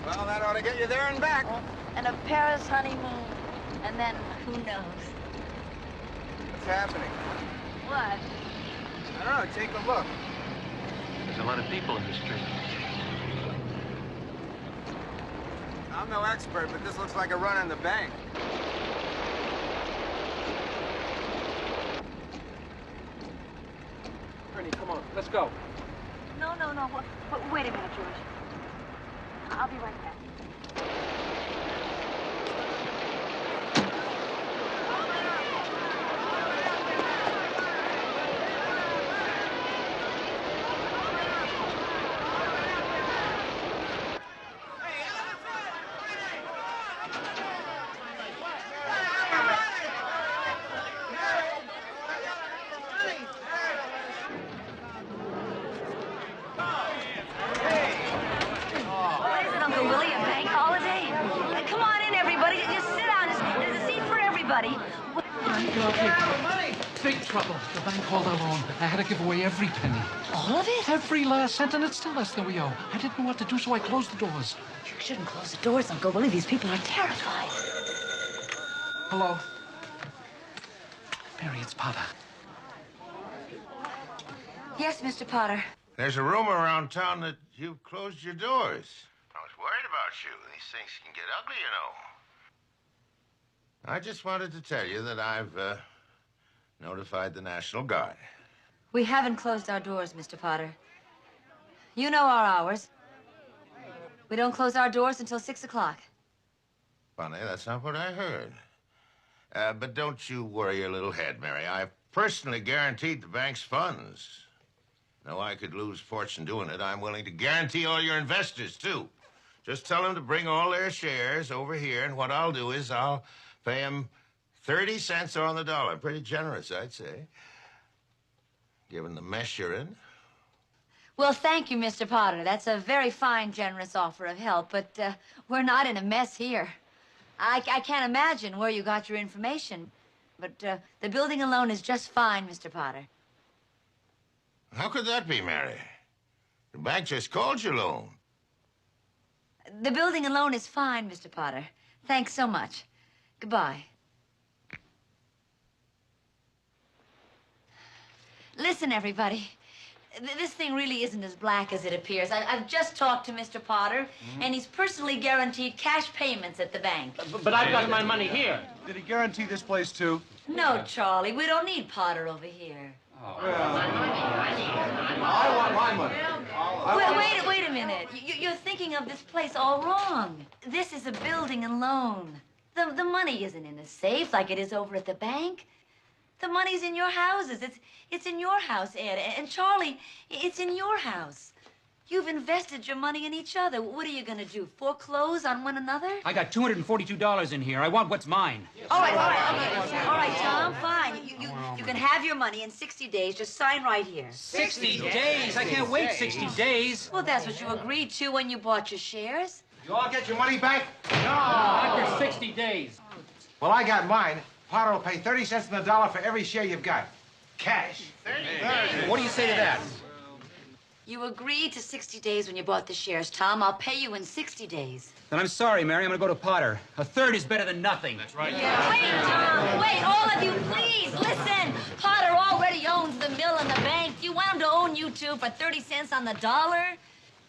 Well, that ought to get you there and back. And a Paris honeymoon. And then who knows? What's happening? What? I don't know. Take a look. There's a lot of people in the street. I'm no expert, but this looks like a run in the bank. Ernie, come on, let's go. No. Wait a minute, George. I'll be right back. Big trouble. The bank called our loan. I had to give away every penny. All of it? Every last cent, and it's still less than we owe. I didn't know what to do, so I closed the doors. You shouldn't close the doors, Uncle Willie. These people are terrified. Hello? Mary, it's Potter. Yes, Mr. Potter. There's a rumor around town that you've closed your doors. I was Worried about you. These things can get ugly, you know. I just wanted to tell you that I've notified the National Guard. We haven't closed our doors, Mr. Potter. You know our hours. We don't close our doors until 6 o'clock. Funny, that's not what I heard. But don't you worry your little head, Mary. I've personally guaranteed the bank's funds. Though I could lose fortune doing it, I'm willing to guarantee all your investors, too. Just tell them to bring all their shares over here, and what I'll do is I'll pay them 30 cents on the dollar. Pretty generous, I'd say. Given the mess you're in. Well, thank you, Mr. Potter. That's a very fine, generous offer of help, but we're not in a mess here. I can't imagine where you got your information, but the building alone is just fine, Mr. Potter. How could that be, Mary? The bank just called your loan. The building alone is fine, Mr. Potter. Thanks so much. Goodbye. Listen, everybody. This thing really isn't as black as it appears. I've just talked to Mr. Potter, and he's personally guaranteed cash payments at the bank. But I've got my money here. Did he guarantee this place, too? No, Charlie, we don't need Potter over here. Oh. I want my money. Wait a minute. You're thinking of this place all wrong. This is a building and loan. The money isn't in a safe like it is over at the bank. The money's in your houses. It's in your house, Ed. And Charlie, it's in your house. You've invested your money in each other. What are you going to do, foreclose on one another? I got $242 in here. I want what's mine. All right, okay. All right, Tom, fine. You can have your money in 60 days. Just sign right here. 60 days? I can't wait 60 days. Well, that's what you agreed to when you bought your shares. You all get your money back? No, after 60 days. Well, I got mine. Potter will pay 30 cents on the dollar for every share you've got. Cash. 30. What do you say to that? You agreed to 60 days when you bought the shares, Tom. I'll pay you in 60 days. Then I'm sorry, Mary. I'm going to go to Potter. A third is better than nothing. That's right. Yeah. Wait, Tom. Wait, all of you, please, listen. Potter already owns the mill and the bank. You want him to own you two for 30 cents on the dollar?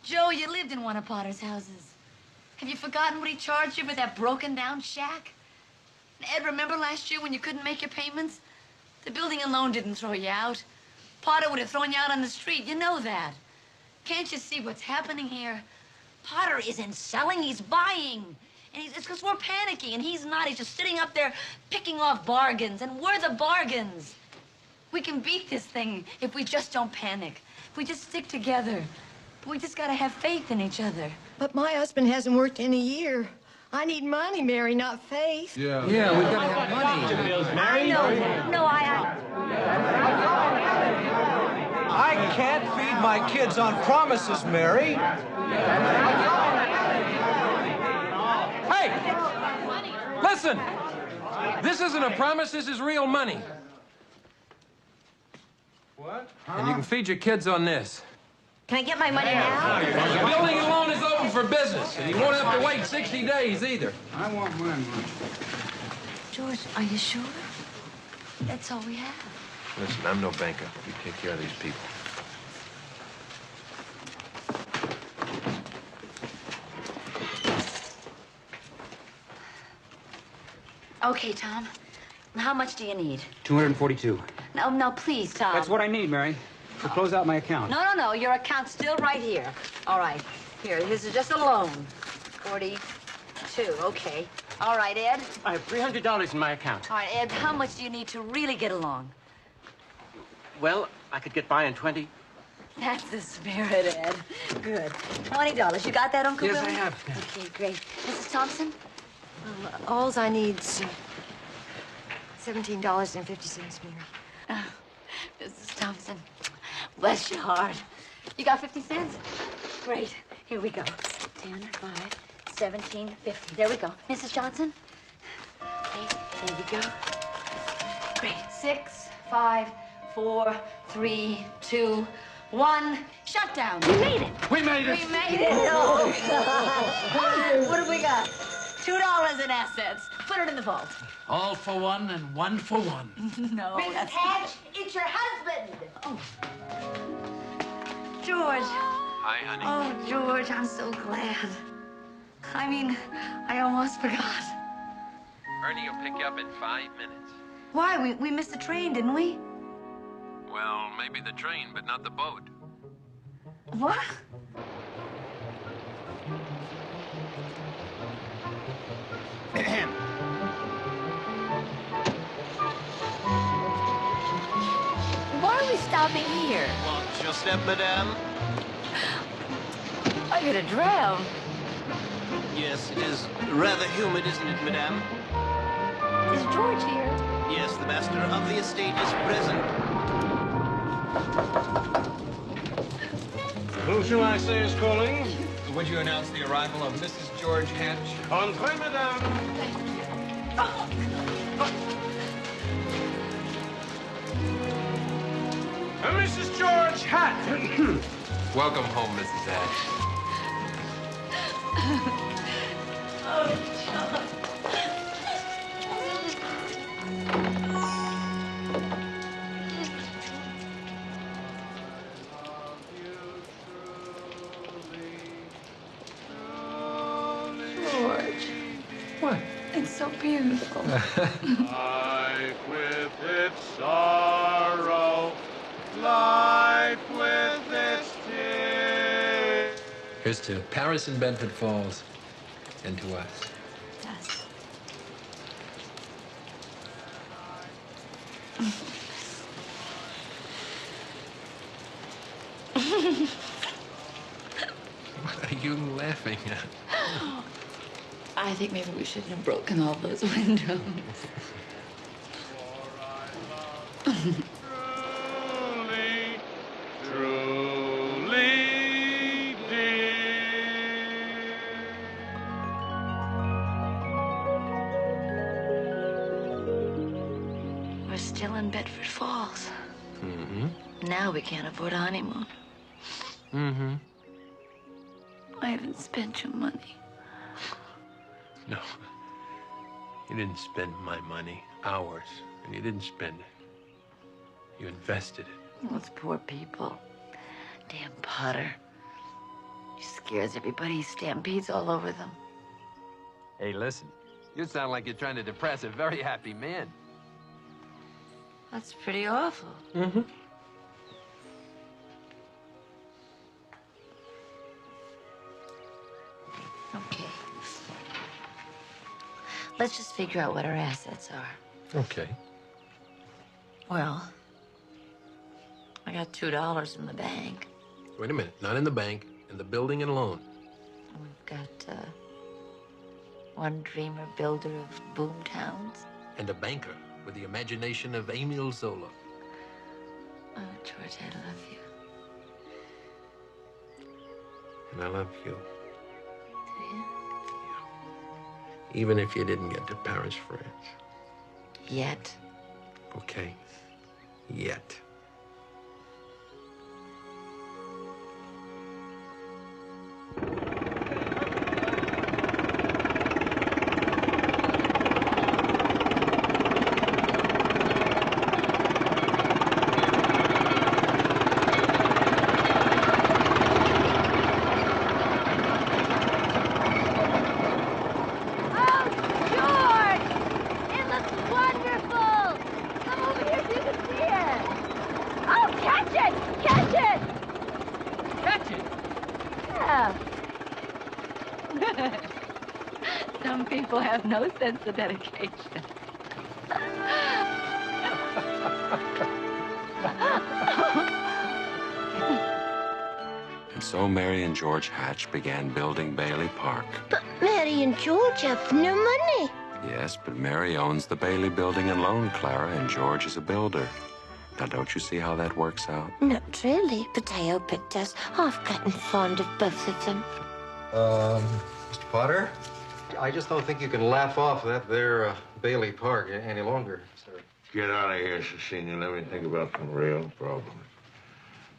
Joe, you lived in one of Potter's houses. Have you forgotten what he charged you for that broken-down shack? Ed, remember last year when you couldn't make your payments? The building and loan didn't throw you out. Potter would have thrown you out on the street. You know that. Can't you see what's happening here? Potter isn't selling, he's buying. And it's because we're panicking, and he's not. He's just sitting up there picking off bargains, and we're the bargains. We can beat this thing if we just don't panic. If we just stick together. We just gotta have faith in each other. But my husband hasn't worked in a year. I need money, Mary, not faith. Yeah, we've got to have money. I know that. No, I can't feed my kids on promises, Mary. Hey! Listen! This isn't a promise, this is real money. What? And you can feed your kids on this. Can I get my money now? The building and loan is open for business, and you won't have to wait 60 days either. I want my money. George, are you sure? That's all we have. Listen, I'm no banker. You take care of these people. Okay, Tom. How much do you need? 242. No, please, Tom. That's what I need, Mary. To close out my account. No. Your account's still right here. All right. Here, this is just a loan. 42. Okay. All right, Ed. I have $300 in my account. All right, Ed, how much do you need to really get along? Well, I could get by on 20. That's the spirit, Ed. Good. $20. You got that, Uncle Yes, Willie? I have. Okay, great. Mrs. Thompson? Alls I need's $17.50, Mary. Oh, Mrs. Thompson, bless your heart. You got 50 cents? Great. Here we go. 10, 5, 17, 50. There we go. Mrs. Johnson? Okay, there we go. Great. 6, 5, 4, 3, 2, 1. Shut down. We made it. We made it. We made it. Oh, God. What have we got? $2 in assets. Put it in the vault. All for one and one for one. No, Mrs. that's... Hatch, it's your husband. Oh. George. Hi, honey. Oh, George, I'm so glad. I mean, I almost forgot. Ernie will pick you up in 5 minutes. Why? We missed the train, didn't we? Well, maybe the train, but not the boat. What? Why are we stopping here? Want your step, madame? I'm gonna drown. Yes, it is rather humid, isn't it, madame? Is George here? Yes, the master of the estate is present. Who shall I say is calling? Would you announce the arrival of Mrs. George Hatch? Entrez, madame. Mrs. George Hatch. Welcome home, Mrs. Hatch. Oh, John. George. What? It's so beautiful. Life with its sorrow, life with its tears. Here's to Paris and Bedford Falls, and to us. Yes. What are you laughing at? I think maybe we shouldn't have broken all those windows. Truly, truly dear. We're still in Bedford Falls. Mm-hmm. Now we can't afford a honeymoon. Mm-hmm. I haven't spent your money. No. You didn't spend my money. Ours. And you didn't spend it. You invested it. Those poor people. Damn Potter. He scares everybody. He stampedes all over them. Hey, listen. You sound like you're trying to depress a very happy man. That's pretty awful. Mm-hmm. Okay. Let's just figure out what our assets are. Okay. Well, I got $2 in the bank. Wait a minute. Not in the bank. In the building and loan. We've got one dreamer builder of boom towns. And a banker with the imagination of Emile Zola. Oh, George, I love you. And I love you. Do you? Even if you didn't get to Paris, France. Yet. Okay. Yet. Some people have no sense of dedication. And so Mary and George Hatch began building Bailey Park. But Mary and George have no money. Yes, but Mary owns the Bailey Building and Loan, Clara, and George is a builder. Now, don't you see how that works out? Not really, but I hope it does. I've gotten fond of both of them. Mr. Potter, I just don't think you can laugh off that there Bailey Park any longer, sir. Get out of here, Cecilia. Let me think about some real problems.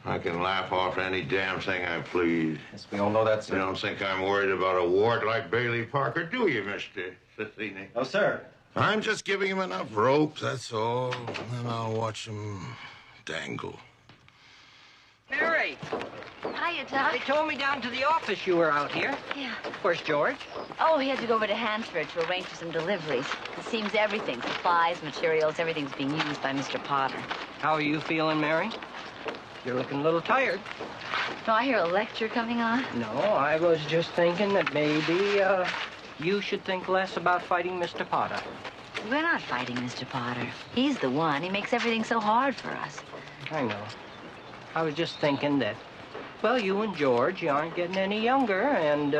I can laugh off any damn thing I please. Yes, we all know that, sir. You don't think I'm worried about a wart like Bailey Parker, do you, Mr. Cecilia? No, sir. I'm just giving him enough rope, that's all. And then I'll watch him dangle. Mary! Hiya, Doc. They told me down to the office you were out here. Yeah. Where's George? Oh, he had to go over to Hansford to arrange for some deliveries. It seems everything, supplies, materials, everything's being used by Mr. Potter. How are you feeling, Mary? You're looking a little tired. No, I hear a lecture coming on. No, I was just thinking that maybe, you should think less about fighting Mr. Potter. We're not fighting Mr. Potter. He's the one. He makes everything so hard for us. I know. I was just thinking that, well, you and George, you aren't getting any younger, and,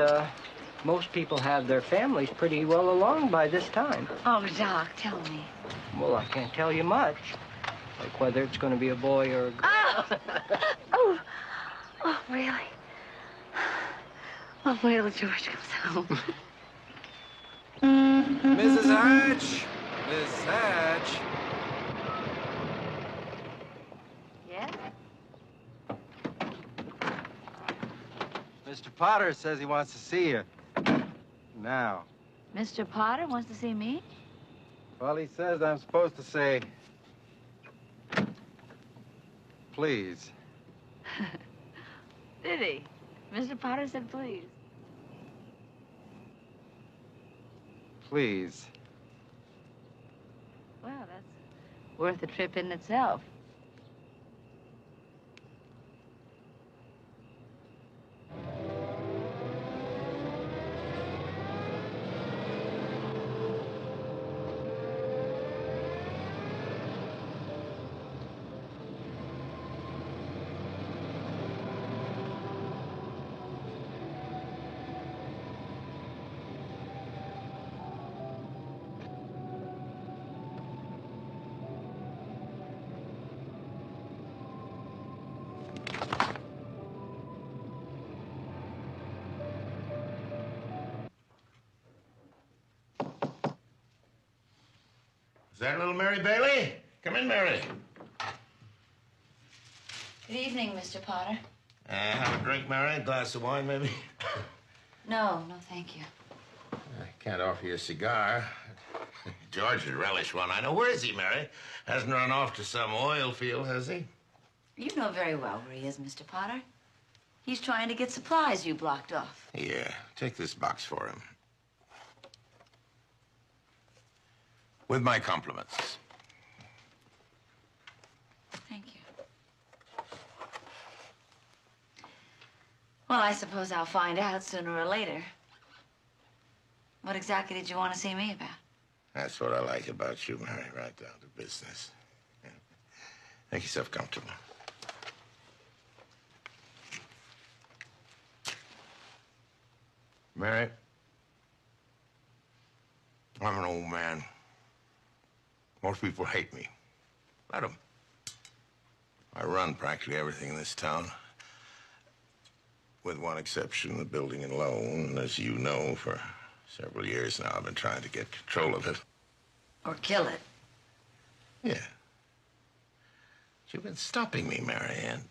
most people have their families pretty well along by this time. Oh, Doc, tell me. Well, I can't tell you much. Like whether it's going to be a boy or a girl. Oh! Oh, really? Well, wait till George comes home. Mrs. Hatch! Miss Hatch! Yes? Mr. Potter says he wants to see you. Now. Mr. Potter wants to see me? Well, he says I'm supposed to say, please. Did he? Mr. Potter said please. Please. Well, that's worth a trip in itself. Is that little Mary Bailey? Come in, Mary. Good evening, Mr. Potter. Have a drink, Mary? A glass of wine, maybe? No, thank you. I can't offer you a cigar. George would relish one. I know. Where is he, Mary? Hasn't run off to some oil field, has he? You know very well where he is, Mr. Potter. He's trying to get supplies you blocked off. Here, take this box for him. With my compliments. Thank you. Well, I suppose I'll find out sooner or later. What exactly did you want to see me about? That's what I like about you, Mary, right down to business. Yeah. Make yourself comfortable. Mary, I'm an old man. Most people hate me. Let them. I run practically everything in this town. With one exception, the building and loan. As you know, for several years now, I've been trying to get control of it. Or kill it. Yeah. But you've been stopping me, Mary Ann.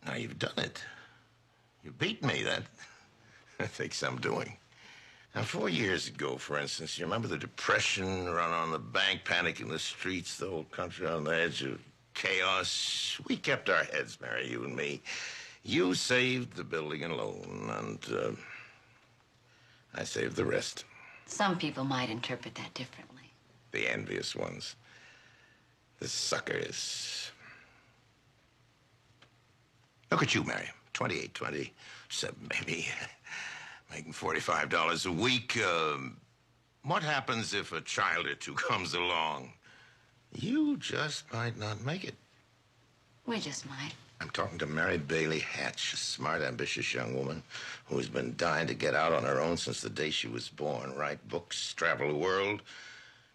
Now you've done it. You beat me. That takes some doing. Now, 4 years ago, for instance, you remember the Depression, run on the bank, panic in the streets, the whole country on the edge of chaos? We kept our heads, Mary, you and me. You saved the building and loan, and I saved the rest. Some people might interpret that differently. The envious ones. The suckers. Look at you, Mary. 28, 27, maybe. Making $45 a week. What happens if a child or two comes along? You just might not make it. We just might. I'm talking to Mary Bailey Hatch, a smart, ambitious young woman who's been dying to get out on her own since the day she was born. Write books, travel the world.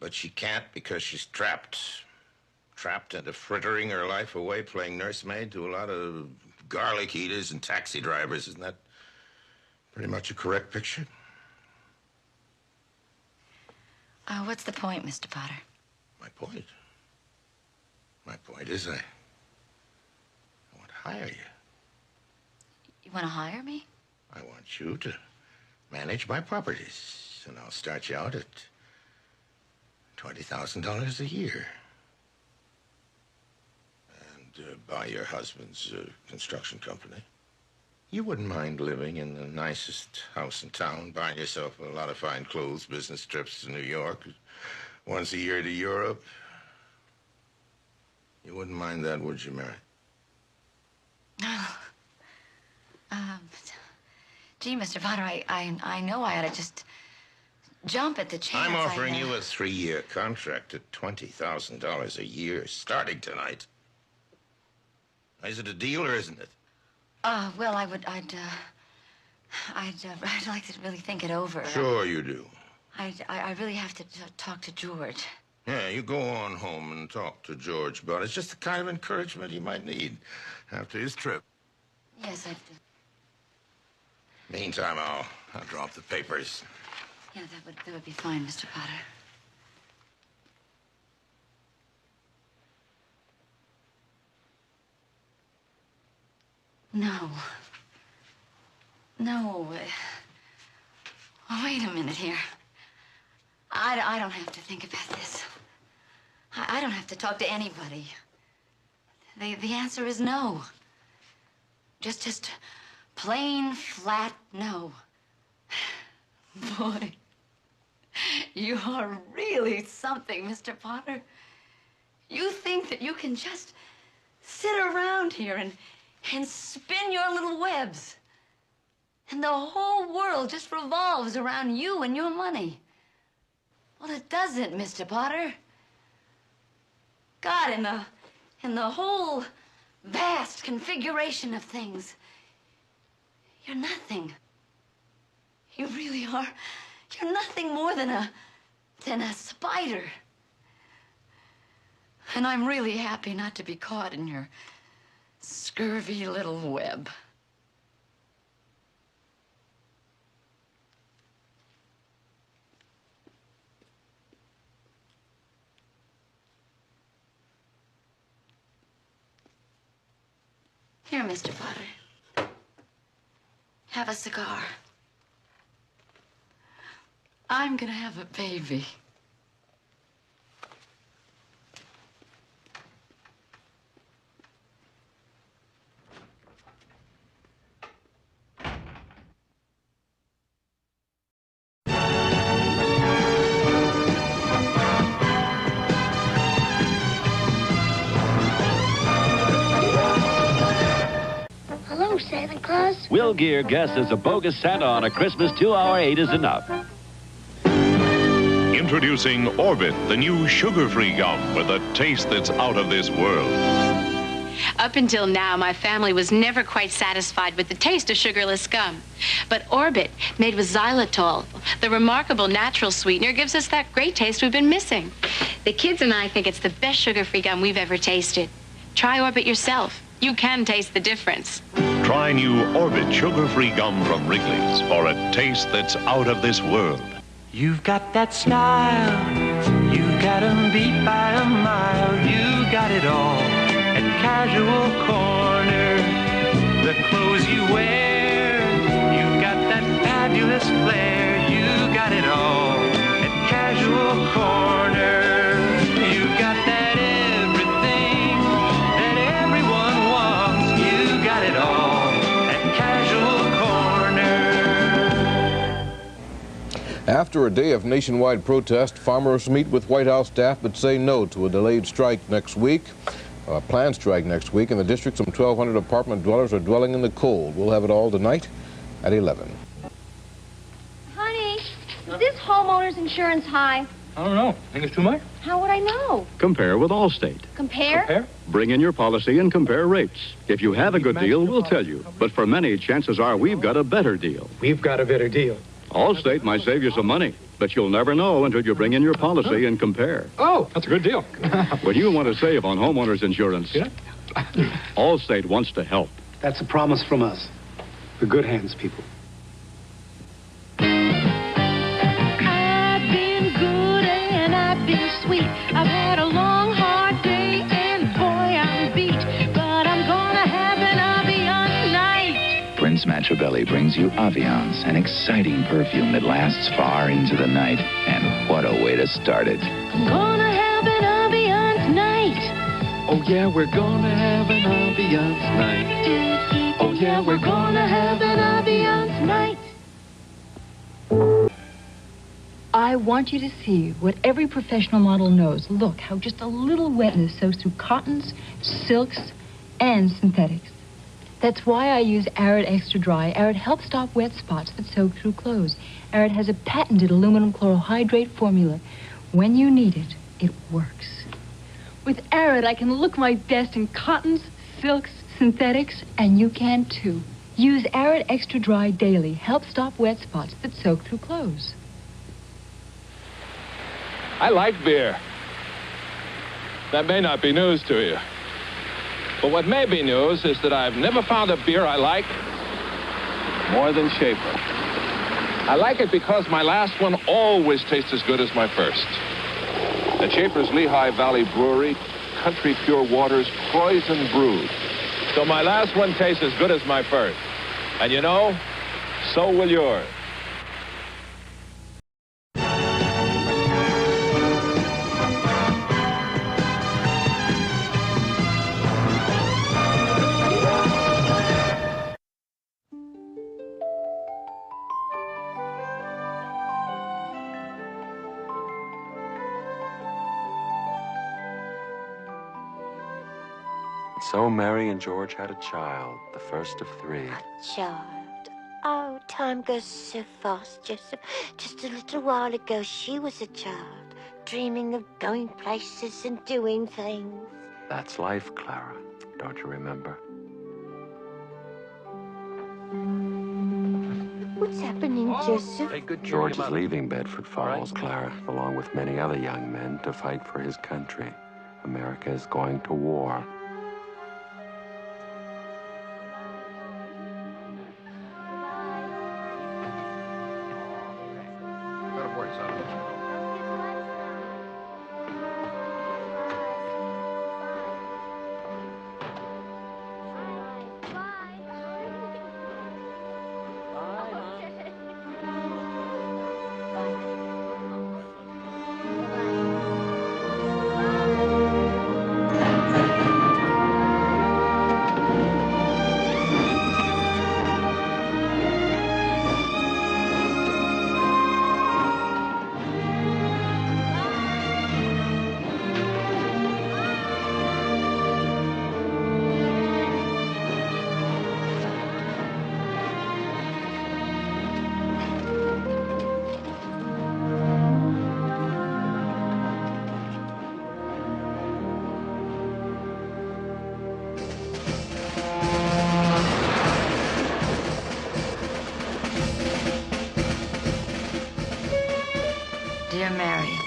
But she can't because she's trapped. Trapped into frittering her life away, playing nursemaid to a lot of garlic eaters and taxi drivers. Isn't that pretty much a correct picture? What's the point, Mr. Potter? My point? My point is I want to hire you. You want to hire me? I want you to manage my properties, and I'll start you out at $20,000 a year. And buy your husband's construction company. You wouldn't mind living in the nicest house in town, buying yourself a lot of fine clothes, business trips to New York, once a year to Europe. You wouldn't mind that, would you, Mary? Gee, Mr. Potter, I know I ought to just jump at the chance. I'm offering you a 3-year contract at $20,000 a year, starting tonight. Is it a deal or isn't it? Well, I'd like to really think it over. Sure you do. I really have to talk to George. Yeah, you go on home and talk to George about it. It's just the kind of encouragement he might need after his trip. Yes, I do. Meantime, I'll drop the papers. Yeah, that would be fine, Mr. Potter. No. No. Wait a minute here. I don't have to think about this. I don't have to talk to anybody. The answer is no. Just plain, flat no. Boy, you are really something, Mr. Potter. You think that you can just sit around here and spin your little webs. And the whole world just revolves around you and your money. Well, it doesn't, Mr. Potter. God, in the whole vast configuration of things, you're nothing. You really are. You're nothing more than a spider. And I'm really happy not to be caught in your scurvy little web. Here, Mr. Potter. Have a cigar. I'm gonna have a baby. Hello, Santa Claus. Will Gear guesses a bogus Santa on a Christmas 2-hour 8 is enough. Introducing Orbit, the new sugar-free gum with a taste that's out of this world. Up until now, my family was never quite satisfied with the taste of sugarless gum. But Orbit, made with xylitol, the remarkable natural sweetener, gives us that great taste we've been missing. The kids and I think it's the best sugar-free gum we've ever tasted. Try Orbit yourself. You can taste the difference. Try new Orbit sugar-free gum from Wrigley's for a taste that's out of this world. You've got that smile, you got 'em beat by a mile, you got it all at Casual Corner. The clothes you wear, you got that fabulous flair, you got it all at Casual Corner. You got that everything that everyone wants, you got it all at Casual Corner. After a day of nationwide protest, farmers meet with White House staff but say no to a delayed strike next week. A planned strike next week. In the district, some 1,200 apartment dwellers are dwelling in the cold. We'll have it all tonight at 11. Honey, is this homeowner's insurance high? I don't know. Think it's too much? How would I know? Compare with Allstate. Compare? Bring in your policy and compare rates. If you have a good deal, we'll tell you. But for many, chances are we've got a better deal. We've got a better deal. Allstate might save you some money, but you'll never know until you bring in your policy and compare. Oh, that's a good deal. When you want to save on homeowners insurance, Allstate wants to help. That's a promise from us. The good hands, people. I've been good and I've been sweet. I've had a long, hard day and boy, I'm beat. But I'm gonna have an Aviance night. Prince Machiavelli brings you Aviance, an exciting perfume that lasts far into the night. And what a way to start it. I'm gonna have an Aviance night. Oh yeah, we're gonna have an ambiance night. Oh yeah, we're gonna have an ambiance night. I want you to see what every professional model knows. Look, how just a little wetness soaks through cottons, silks, and synthetics. That's why I use Arid Extra Dry. Arid helps stop wet spots that soak through clothes. Arid has a patented aluminum chlorohydrate formula. When you need it, it works. With Arid, I can look my best in cottons, silks, synthetics, and you can too. Use Arid Extra Dry daily. Help stop wet spots that soak through clothes. I like beer. That may not be news to you. But what may be news is that I've never found a beer I like more than Schaefer. I like it because my last one always tastes as good as my first. At Schaefer's Lehigh Valley Brewery, Country Pure Waters, Croydon brewed. So my last one tastes as good as my first. And you know, so will yours. So Mary and George had a child, the first of three. Child. Oh, time goes so fast, Joseph. Just a little while ago, she was a child, dreaming of going places and doing things. That's life, Clara. Don't you remember? What's happening, Joseph? George is leaving Bedford Falls, Clara, along with many other young men, to fight for his country. America is going to war. Dear Mary,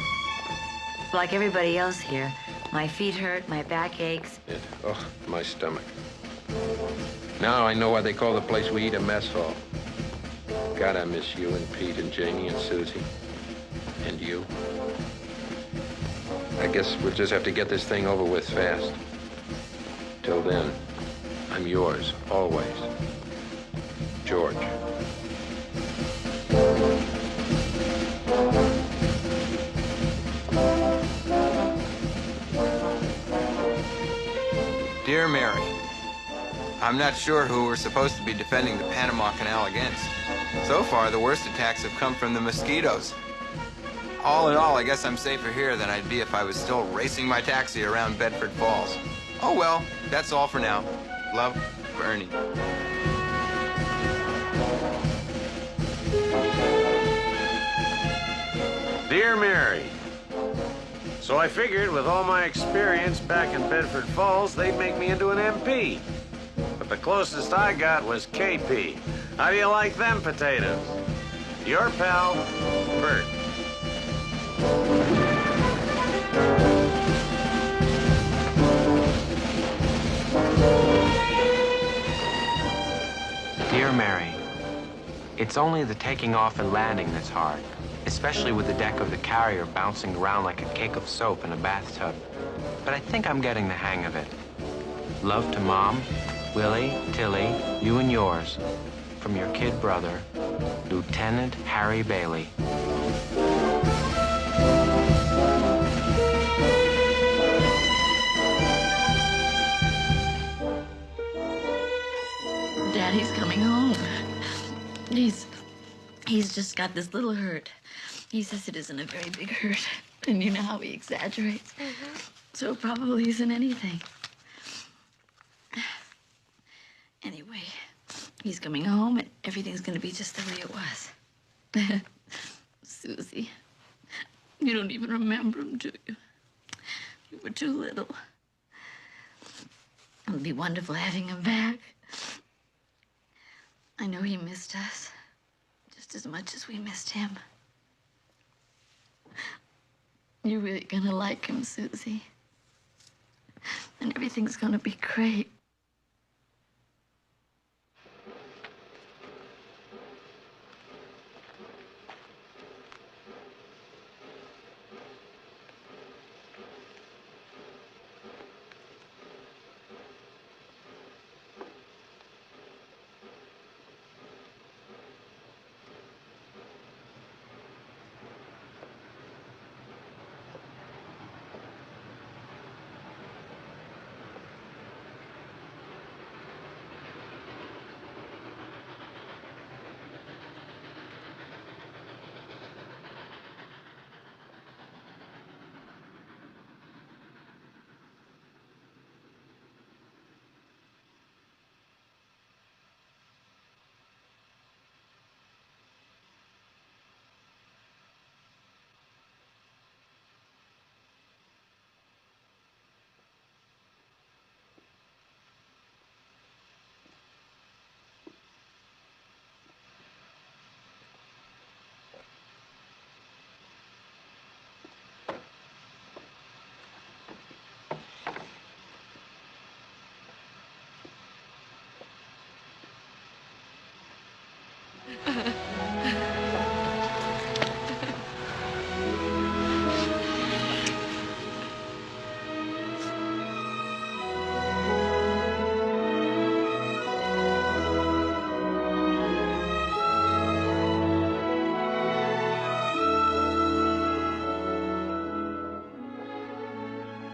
like everybody else here, my feet hurt, my back aches. Yeah. Oh, my stomach. Now I know why they call the place we eat a mess hall. God, I miss you and Pete and Jamie and Susie. And you. I guess we'll just have to get this thing over with fast. Till then, I'm yours, always. George. Dear Mary, I'm not sure who we're supposed to be defending the Panama Canal against. So far, the worst attacks have come from the mosquitoes. All in all, I guess I'm safer here than I'd be if I was still racing my taxi around Bedford Falls. Oh well, that's all for now. Love, Bernie. Dear Mary, so I figured with all my experience back in Bedford Falls, they'd make me into an MP. But the closest I got was KP. How do you like them potatoes? Your pal, Bert. Dear Mary, it's only the taking off and landing that's hard, especially with the deck of the carrier bouncing around like a cake of soap in a bathtub. But I think I'm getting the hang of it. Love to Mom, Willie, Tilly, you and yours, from your kid brother, Lieutenant Harry Bailey. He's just got this little hurt. He says it isn't a very big hurt. And you know how he exaggerates. So it probably isn't anything. Anyway, he's coming home and everything's gonna be just the way it was. Susie, you don't even remember him, do you? You were too little. It'll be wonderful having him back. I know he missed us just as much as we missed him. You're really gonna like him, Susie. And everything's gonna be great.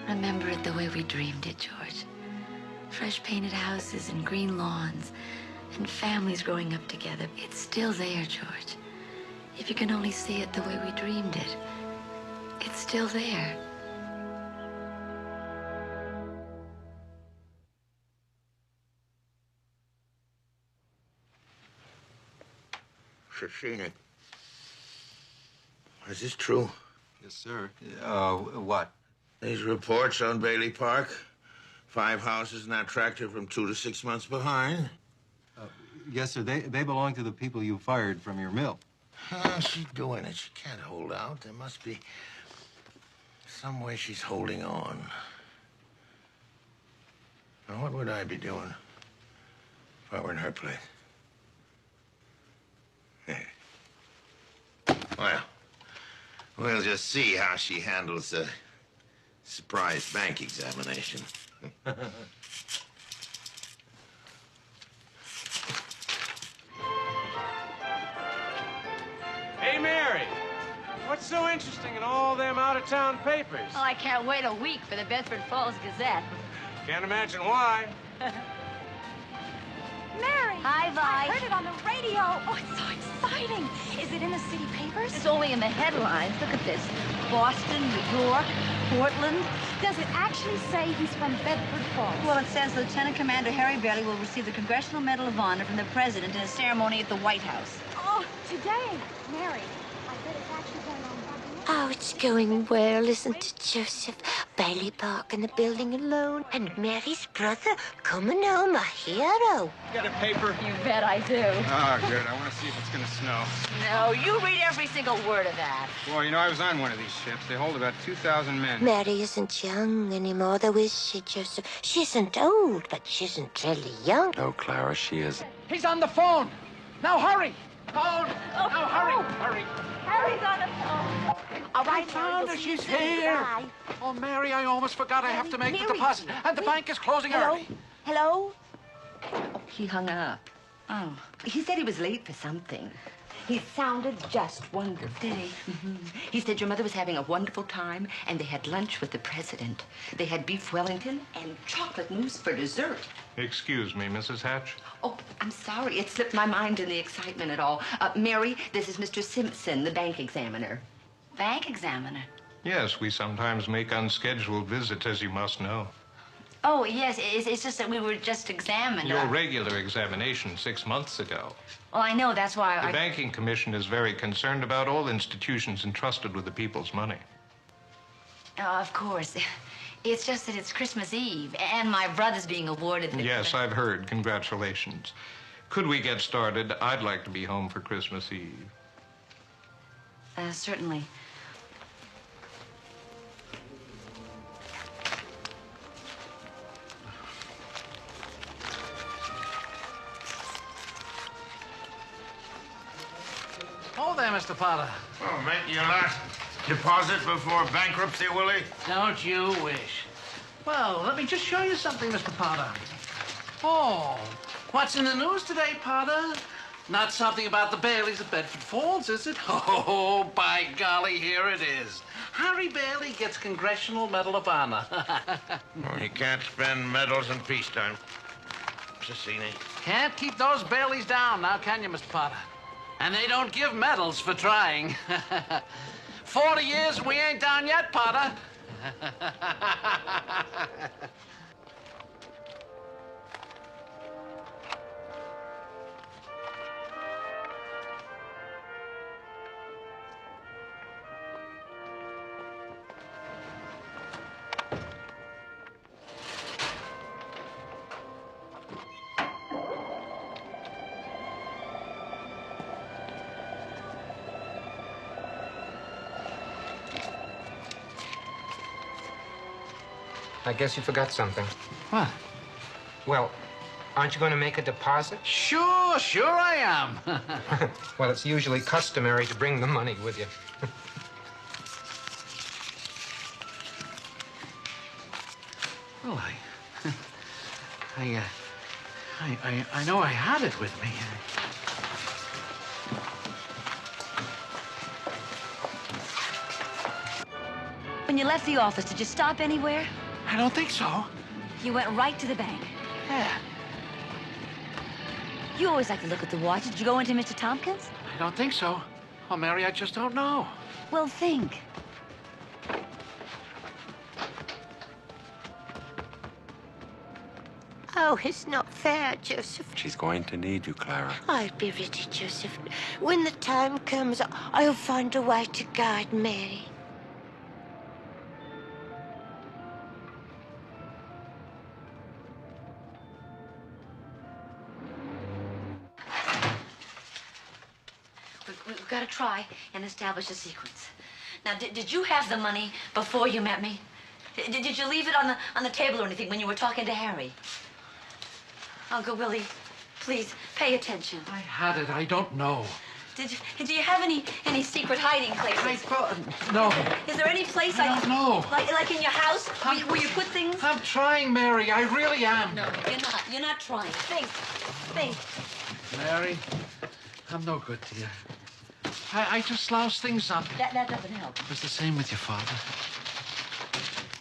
Remember it the way we dreamed it, George. Fresh painted houses and green lawns and families growing up together. It's still there, George. If you can only see it the way we dreamed it, it's still there. Shashina, is this true? Yes, sir. What? These reports on Bailey Park. 5 houses now tractor from 2 to 6 months behind. Yes, sir. They belong to the people you fired from your mill. She's doing it. She can't hold out. There must be some way she's holding on. Now, what would I be doing if I were in her place? Well, we'll just see how she handles the surprise bank examination. Hey, Mary, what's so interesting in all them out-of-town papers? Oh, I can't wait a week for the Bedford Falls Gazette. Can't imagine why. Mary! Hi, Vi. I heard it on the radio. Oh, it's so exciting. Is it in the city papers? It's only in the headlines. Look at this. Boston, New York, Portland. Does it actually say he's from Bedford Falls? Well, it says Lieutenant Commander Harry Bailey will receive the Congressional Medal of Honor from the President in a ceremony at the White House. Oh, today, Mary. I bet it's actually going on back in Oh, it's going well, isn't it, Joseph? Bailey Park in the building alone, and Mary's brother coming home a hero. You got a paper? You bet I do. Oh, good. I want to see if it's going to snow. No, you read every single word of that. Well, you know, I was on one of these ships. They hold about 2,000 men. Mary isn't young anymore, though, is she, Joseph? She isn't old, but she isn't really young. No, Clara, she isn't. He's on the phone. Now hurry. Phone. Oh, now hurry. Hurry. Harry's on the phone. All right, I found her. She's here. Oh, Mary, I almost forgot I have to make the deposit. And the bank is closing early. Hello? Oh, he hung up. Oh. He said he was late for something. He sounded just wonderful. Did he? He said your mother was having a wonderful time, and they had lunch with the president. They had beef Wellington and chocolate mousse for dessert. Excuse me, Mrs. Hatch. Oh, I'm sorry. It slipped my mind in the excitement at all. Mary, this is Mr. Simpson, the bank examiner. Bank examiner? Yes, we sometimes make unscheduled visits, as you must know. Oh, yes. It's just that we were just examined. Your regular examination 6 months ago. Well, I know. That's why The Banking Commission is very concerned about all institutions entrusted with the people's money. Of course. It's just that it's Christmas Eve, and my brother's being awarded the... Yes, I've heard. Congratulations. Could we get started? I'd like to be home for Christmas Eve. Certainly. Oh, there, Mr. Potter. Oh, make your last deposit before bankruptcy, Willie? Don't you wish? Well, let me just show you something, Mr. Potter. Oh, what's in the news today, Potter? Not something about the Baileys of Bedford Falls, is it? Oh, by golly, here it is. Harry Bailey gets Congressional Medal of Honor. Well, you can't spend medals in peacetime. Cecchini. Can't keep those Baileys down now, can you, Mr. Potter? And they don't give medals for trying. 40 years and we ain't down yet, Potter. I guess you forgot something. What? Well, aren't you going to make a deposit? Sure I am. Well, it's usually customary to bring the money with you. Well, I know I had it with me. When you left the office, did you stop anywhere? I don't think so. You went right to the bank. Yeah. You always like to look at the watch. Did you go into Mr. Tompkins? I don't think so. Oh, Mary, I just don't know. Well, think. Oh, it's not fair, Joseph. She's going to need you, Clara. I'll be ready, Joseph. When the time comes, I'll find a way to guide Mary. We've got to try and establish a sequence. Now, did you have the money before you met me? Did you leave it on the table or anything when you were talking to Harry? Uncle Willie, please pay attention. I had it. I don't know. Do you have any secret hiding places? No. Is there any place I don't know. Like in your house where you put things? I'm trying, Mary. I really am. No, you're not. You're not trying. Think. Mary, I'm no good to you. I just loused things up. That doesn't help. It was the same with your father.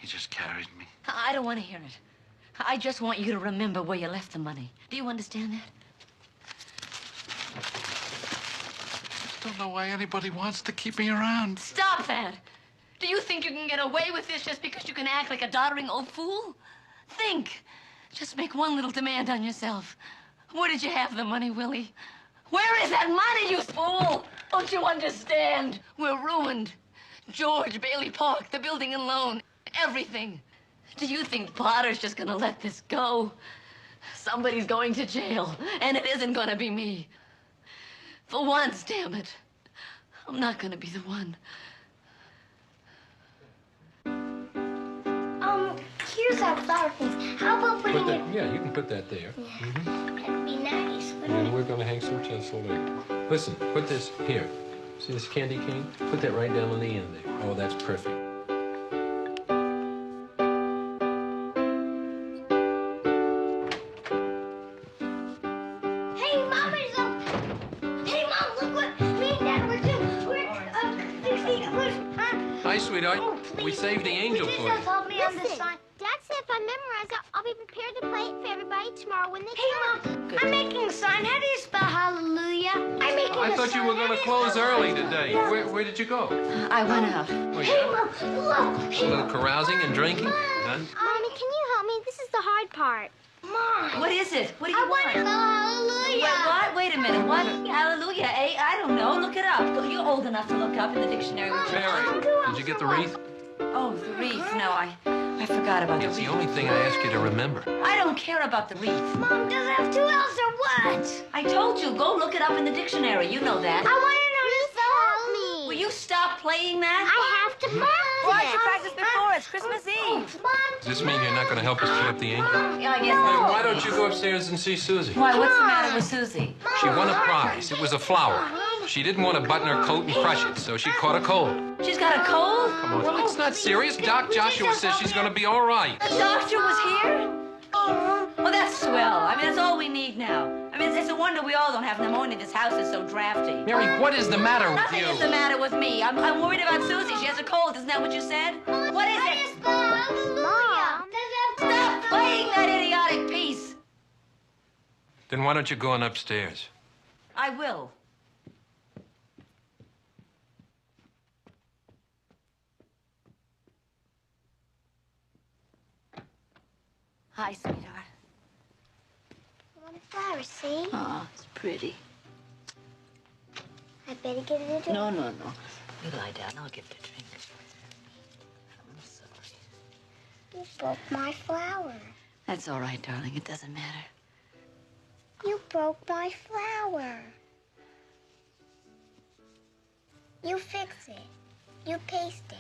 He just carried me. I don't want to hear it. I just want you to remember where you left the money. Do you understand that? I don't know why anybody wants to keep me around. Stop that! Do you think you can get away with this just because you can act like a doddering old fool? Think. Just make one little demand on yourself. Where did you have the money, Willie? Where is that money, you fool? Don't you understand? We're ruined. George, Bailey Park, the building and loan, everything. Do you think Potter's just gonna let this go? Somebody's going to jail, and it isn't gonna be me. For once, damn it, I'm not gonna be the one. Here's our flower things. How about putting it... Yeah, you can put that there. That'd be nice, wouldn't And it? we're going to hang some tinsel there. Listen, put this here. See this candy cane? Put that right down on the end there. Oh, that's perfect. Hey, Mom, look what me secret, huh? Hi, sweetheart. We saved the angel for you. Help me on this sign. Dad said if I memorize it, I'll be prepared to play it for everybody tomorrow when they come. I'm making a sign. How do you spell hallelujah? I'm making I thought you were going to close early today. Where did you go? I went out. Hey, Mom, look. A little carousing and drinking? None? Mommy, can you help me? This is the hard part. Mom. What is it? What do you want? I want to spell hallelujah. What? Wait a minute. What? Hallelujah, eh? I don't know. Look it up. You're old enough to look up in the dictionary. Mary, did you get the wreath? Oh, the wreath. No, I forgot about the It's wreath. the only thing I ask you to remember. I don't care about the wreath. Mom, does it have two L's or what? I told you, go look it up in the dictionary. You know that. I want to know to help me. Will you stop playing that? I have to practice. Why don't you practice before? It's Christmas Eve. Mom, Does this mean you're not going to help us cheer up the angel? Yeah, I guess Then not. why don't you go upstairs and see Susie? Why, what's the matter with Susie? She won a prize. It was a flower. She didn't want to button her coat and crush it, so she caught a cold. She's got a cold? Come on, it's not serious. Doc Joshua says she's going to be all right. The doctor was here? Oh, that's swell. I mean, that's all we need now. I mean, it's a wonder we all don't have pneumonia. This house is so drafty. Mary, what is the matter with Nothing you? is the matter with me. I'm worried about Susie. She has a cold. Isn't that what you said? What is it? Mom, Stop playing that idiotic piece. Then why don't you go on upstairs? I will. Hi, sweetheart. I want a flower, see? Oh, it's pretty. I better get it a No. You lie down. I'll give it a drink. I'm sorry. You broke my flower. That's all right, darling. It doesn't matter. You broke my flower. You fix it. You paste it.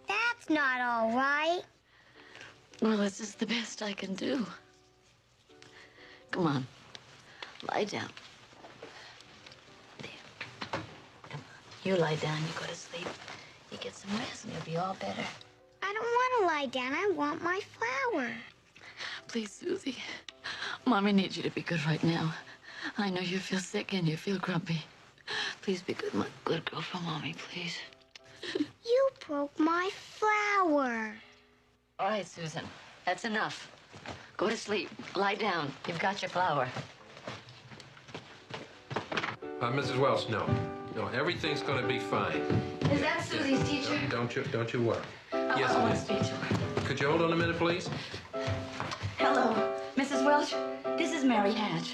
That's not all right. Well, this is the best I can do. Come on. Lie down. There. Come on. You lie down. You go to sleep. You get some rest and you'll be all better. I don't want to lie down. I want my flower. Please, Susie. Mommy needs you to be good right now. I know you feel sick and you feel grumpy. Please be good, good girl for Mommy, please. You broke my flower. All right, Susan. That's enough. Go to sleep. Lie down. You've got your flower. Mrs. Welch, no. No, everything's going to be fine. Is that Susie's teacher? Don't you worry. Yes, I want it to is. speak to her. Could you hold on a minute, please? Hello, Mrs. Welch. This is Mary Hatch.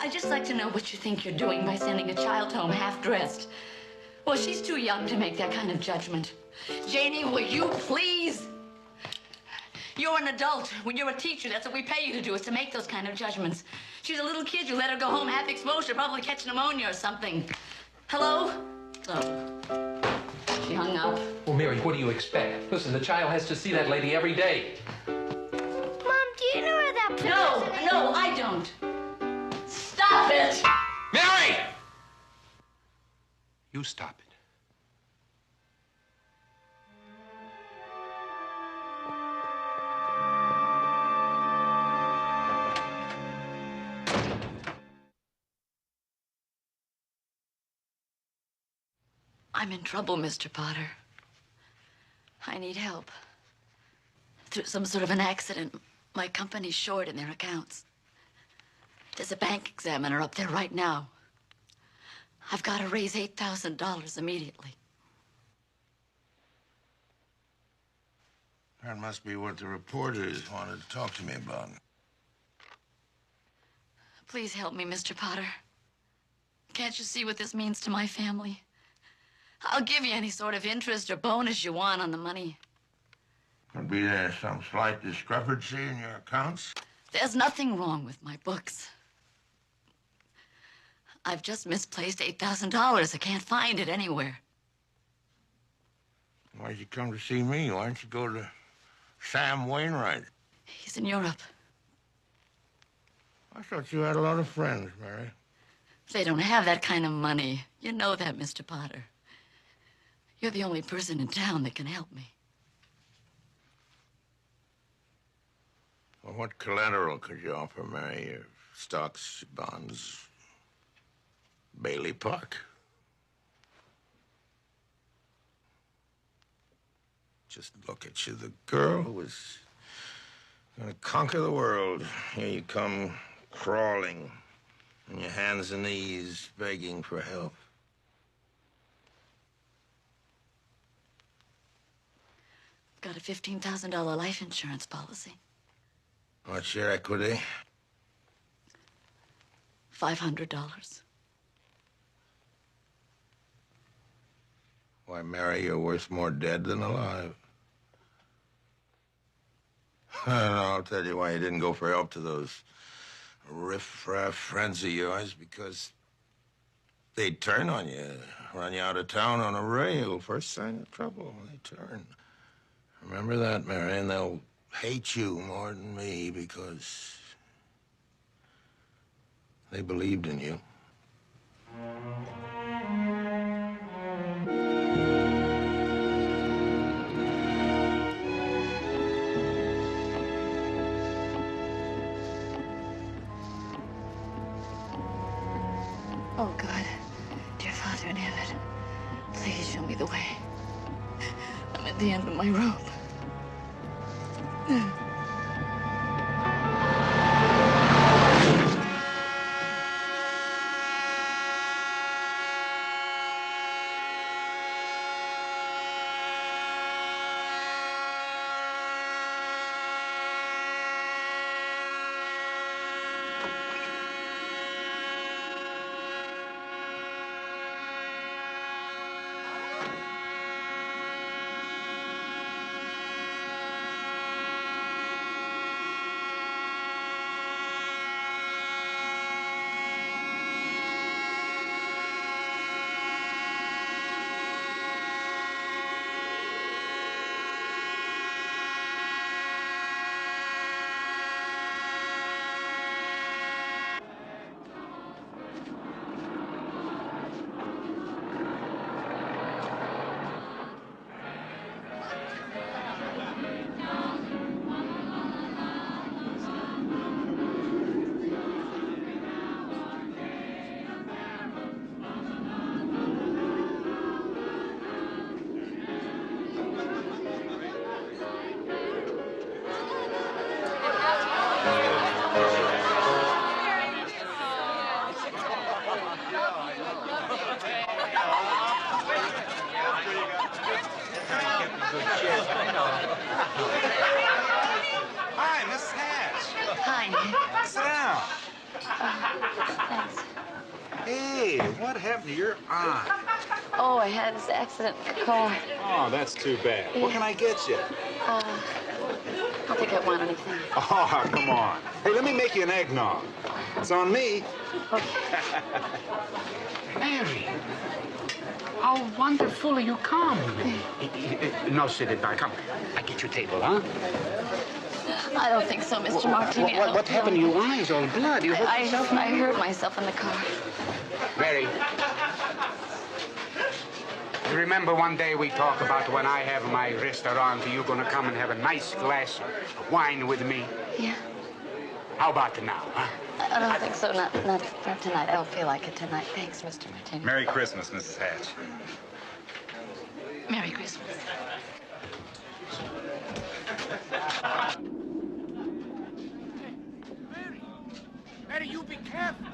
I'd just like to know what you think you're doing by sending a child home half-dressed. Well, she's too young to make that kind of judgment. Janie, will you please? You're an adult. When you're a teacher, that's what we pay you to do, is to make those kind of judgments. She's a little kid. You let her go home half exposed, she'll probably catch pneumonia or something. Hello? Oh. She hung up. Well, Mary, what do you expect? Listen, the child has to see that lady every day. Mom, do you know where that No, I don't. Stop it! Mary! You stop it. I'm in trouble, Mr. Potter. I need help. Through some sort of an accident, my company's short in their accounts. There's a bank examiner up there right now. I've got to raise $8,000 immediately. That must be what the reporters wanted to talk to me about. Please help me, Mr. Potter. Can't you see what this means to my family? I'll give you any sort of interest or bonus you want on the money. Could be there some slight discrepancy in your accounts? There's nothing wrong with my books. I've just misplaced $8,000. I can't find it anywhere. Why'd you come to see me? Why don't you go to Sam Wainwright? He's in Europe. I thought you had a lot of friends, Mary. They don't have that kind of money. You know that, Mr. Potter. You're the only person in town that can help me. Well, what collateral could you offer, Mary? Your stocks, bonds, Bailey Park? Just look at you, the girl who was gonna conquer the world. Here you come, crawling on your hands and knees, begging for help. Got a $15,000 life insurance policy. What's your equity? $500. Why, Mary, you're worth more dead than alive. I don't know, I'll tell you why you didn't go for help to those riff-raff friends of yours, because they'd turn on you, run you out of town on a rail. First sign of trouble, they turn. Remember that, Mary, and they'll hate you more than me because they believed in you. Oh, God. Dear Father in heaven, please show me the way. I'm at the end of my rope. Hi, Mrs. Hatch. Hi, Nick. Sit down. Thanks. Hey, what happened to your aunt? Oh, I had this accident in the car. Oh, that's too bad. What can I get you? I don't think I want anything. Oh, come on. Hey, let me make you an eggnog. It's on me. Mary, how wonderful you come. No, sit it back. Come, I get you a table, huh? I don't think so, Mr. Martini. What happened to your eyes? All blood. You hurt yourself? I hurt myself in the car. Mary, you remember one day we talked about when I have my restaurant, you're going to come and have a nice glass of wine with me? Yeah. How about now, huh? I don't think so. Not for tonight. I don't feel like it tonight. Thanks, Mr. Martini. Merry Christmas, Mrs. Hatch. Merry Christmas. Mary, you be careful.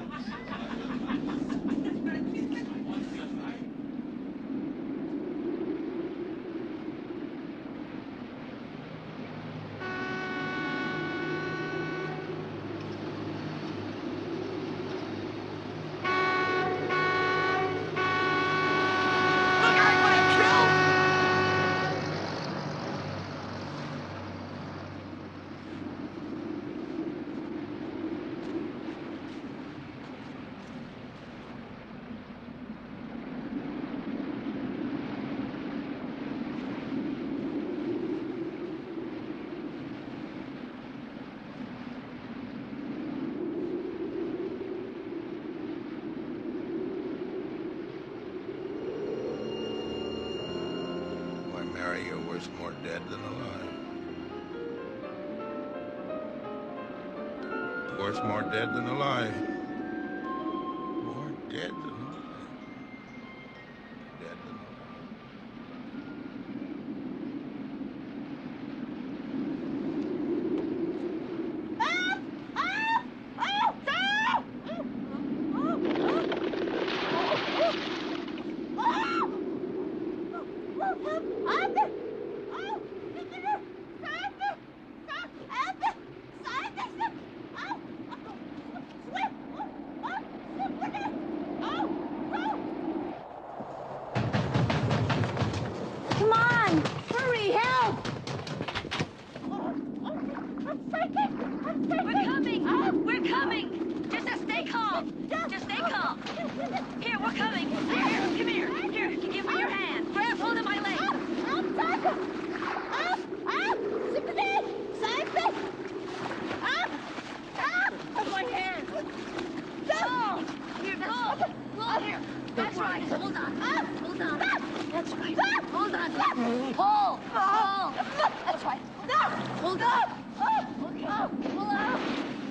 Mary, you're worth more dead than alive. Worth more dead than alive. More dead than alive. Dead than Come on! Hurry, help! We're coming! We're coming! Just stay calm! Just stay calm! Here, we're coming! Here, come here! Here, give me your hand! Grab hold of my leg! Hold my hand! Pull! Here, pull! Here! That's right! Hold on! Hold on! That's right! Hold on! Pull! Pull! That's right! Hold on! Okay. Pull out!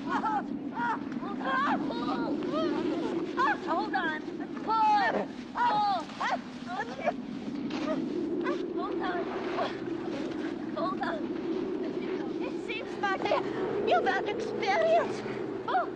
Hold on! Pull! Hold on! Pull! Hold on! Hold on! It seems like you've had experience. Oh.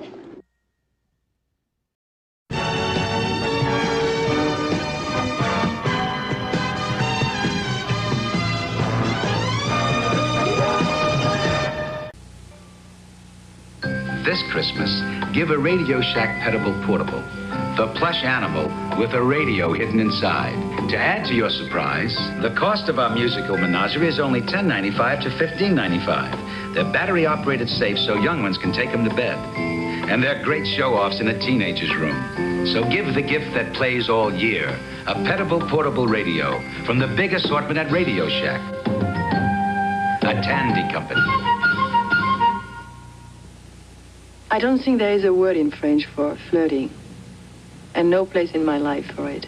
This Christmas, give a Radio Shack Petable Portable. The plush animal with a radio hidden inside. To add to your surprise, the cost of our musical menagerie is only $10.95 to $15.95. They're battery-operated safe so young ones can take them to bed. And they're great show-offs in a teenager's room. So give the gift that plays all year, a Petable Portable Radio from the big assortment at Radio Shack. A Tandy company. I don't think there is a word in French for flirting, and no place in my life for it.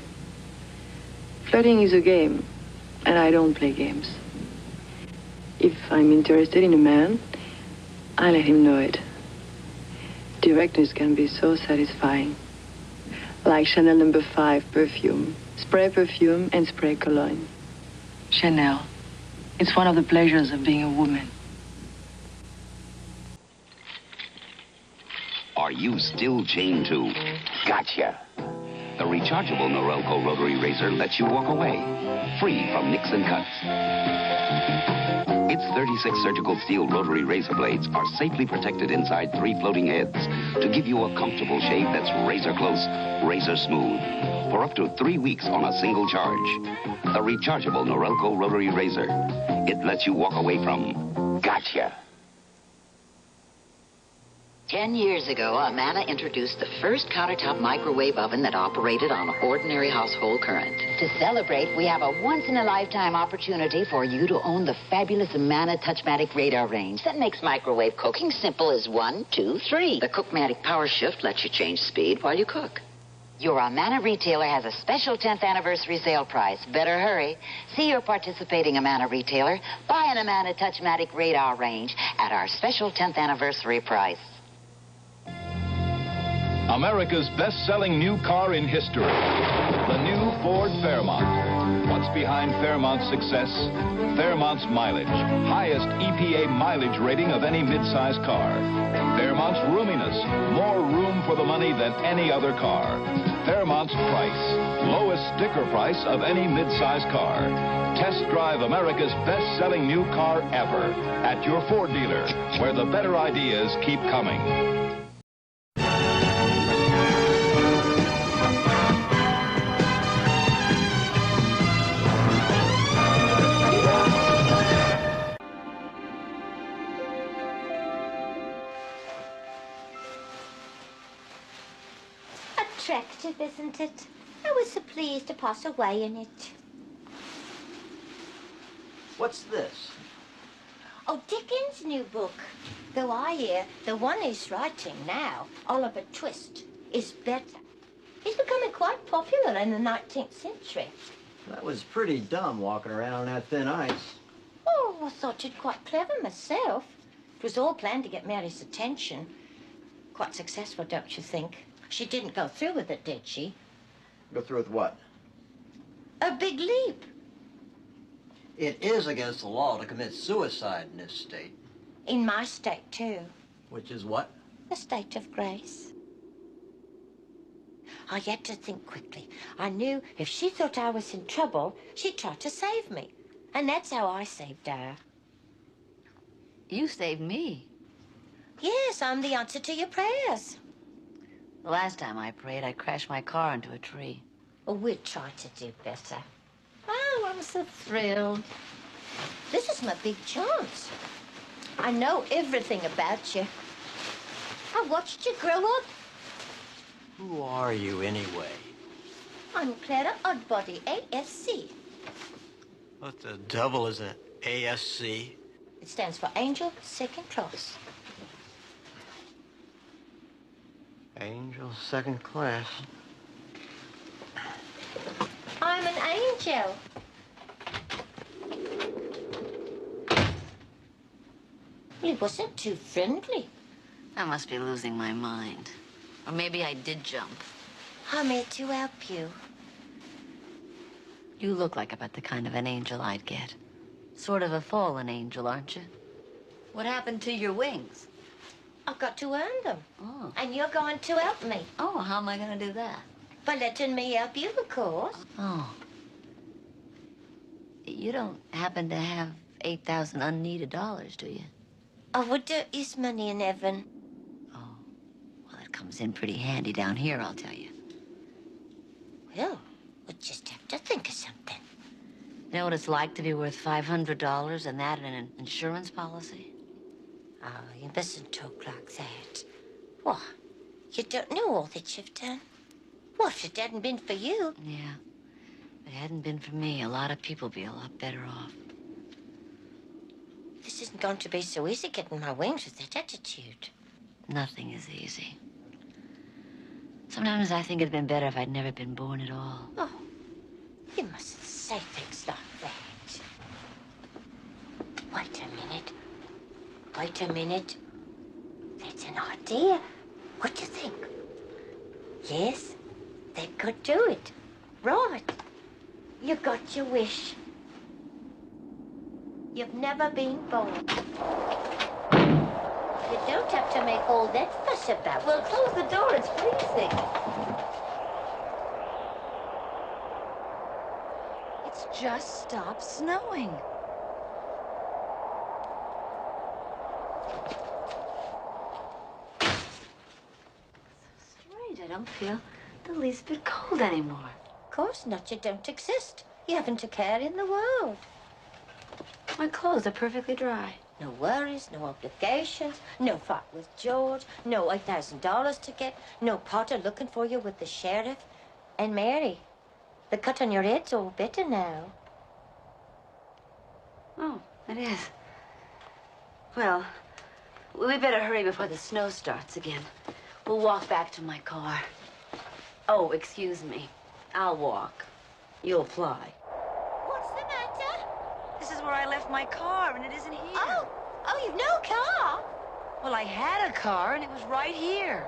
Flirting is a game, and I don't play games. If I'm interested in a man, I let him know it. Directness can be so satisfying. Like Chanel No. 5 perfume, spray perfume and spray cologne. Chanel. It's one of the pleasures of being a woman. Are you still chained to? Gotcha. The rechargeable Norelco rotary razor lets you walk away, free from nicks and cuts. Its 36 surgical steel rotary razor blades are safely protected inside 3 floating heads to give you a comfortable shave that's razor close, razor smooth, for up to 3 weeks on a single charge. The rechargeable Norelco rotary razor. It lets you walk away from gotcha. 10 years ago, Amana introduced the first countertop microwave oven that operated on ordinary household current. To celebrate, we have a once-in-a-lifetime opportunity for you to own the fabulous Amana Touchmatic radar range that makes microwave cooking simple as 1, 2, 3. The Cookmatic Power Shift lets you change speed while you cook. Your Amana retailer has a special 10th anniversary sale price. Better hurry. See your participating Amana retailer. Buy an Amana Touchmatic radar range at our special 10th anniversary price. America's best-selling new car in history, the new Ford Fairmont. What's behind Fairmont's success? Fairmont's mileage, highest EPA mileage rating of any midsize car. Fairmont's roominess, more room for the money than any other car. Fairmont's price, lowest sticker price of any midsize car. Test drive America's best-selling new car ever at your Ford dealer, where the better ideas keep coming. Attractive, isn't it? I was so pleased to pass away in it. What's this? Oh, Dickens' new book. Though I hear the one he's writing now, Oliver Twist, is better. He's becoming quite popular in the 19th century. That was pretty dumb walking around on that thin ice. Oh, I thought you'd quite clever myself. It was all planned to get Mary's attention. Quite successful, don't you think? She didn't go through with it, did she? Go through with what? A big leap. It is against the law to commit suicide in this state. In my state, too. Which is what? The state of grace. I had to think quickly. I knew if she thought I was in trouble, she'd try to save me. And that's how I saved her. You saved me. Yes, I'm the answer to your prayers. The last time I prayed, I crashed my car into a tree. Well, we'll try to do better. Oh, I'm so thrilled. This is my big chance. I know everything about you. I watched you grow up. Who are you, anyway? I'm Clara Oddbody, ASC. What the devil is an ASC? It stands for Angel Second Class. Angel Second Class. I'm an angel. He wasn't too friendly. I must be losing my mind. Or maybe I did jump. I'm here to help you. You look like about the kind of an angel I'd get. Sort of a fallen angel, aren't you? What happened to your wings? I've got to earn them. Oh. And you're going to help me. Oh, how am I going to do that? By letting me help you, of course. Oh. You don't happen to have 8,000 unneeded dollars, do you? Oh, well, there is money in heaven. Well, it comes in pretty handy down here, I'll tell you. Well, we'll just have to think of something. You know what it's like to be worth $500 and that in an insurance policy? Oh, you mustn't talk like that. What? You don't know all that you've done? What if it hadn't been for you? Yeah. If it hadn't been for me, a lot of people would be a lot better off. This isn't going to be so easy getting my wings with that attitude. Nothing is easy. Sometimes I think it'd been better if I'd never been born at all. Oh, you mustn't say things like that. Wait a minute. Wait a minute. That's an idea. What do you think? Yes, they could do it. Right. You got your wish. You've never been born. You don't have to make all that fuss about it. Well, close the door. It's freezing. It's just stopped snowing. I don't feel the least bit cold anymore. Of course not. You don't exist. You haven't a care in the world. My clothes are perfectly dry. No worries, no obligations, no fight with George, no $8,000 to get, no Potter looking for you with the sheriff. And Mary, the cut on your head's all better now. Oh, it is. Well, we better hurry before the snow starts again. We'll walk back to my car. Oh, excuse me. I'll walk. You'll fly. What's the matter? This is where I left my car, and it isn't here. Oh, you've no car? Well, I had a car, and it was right here.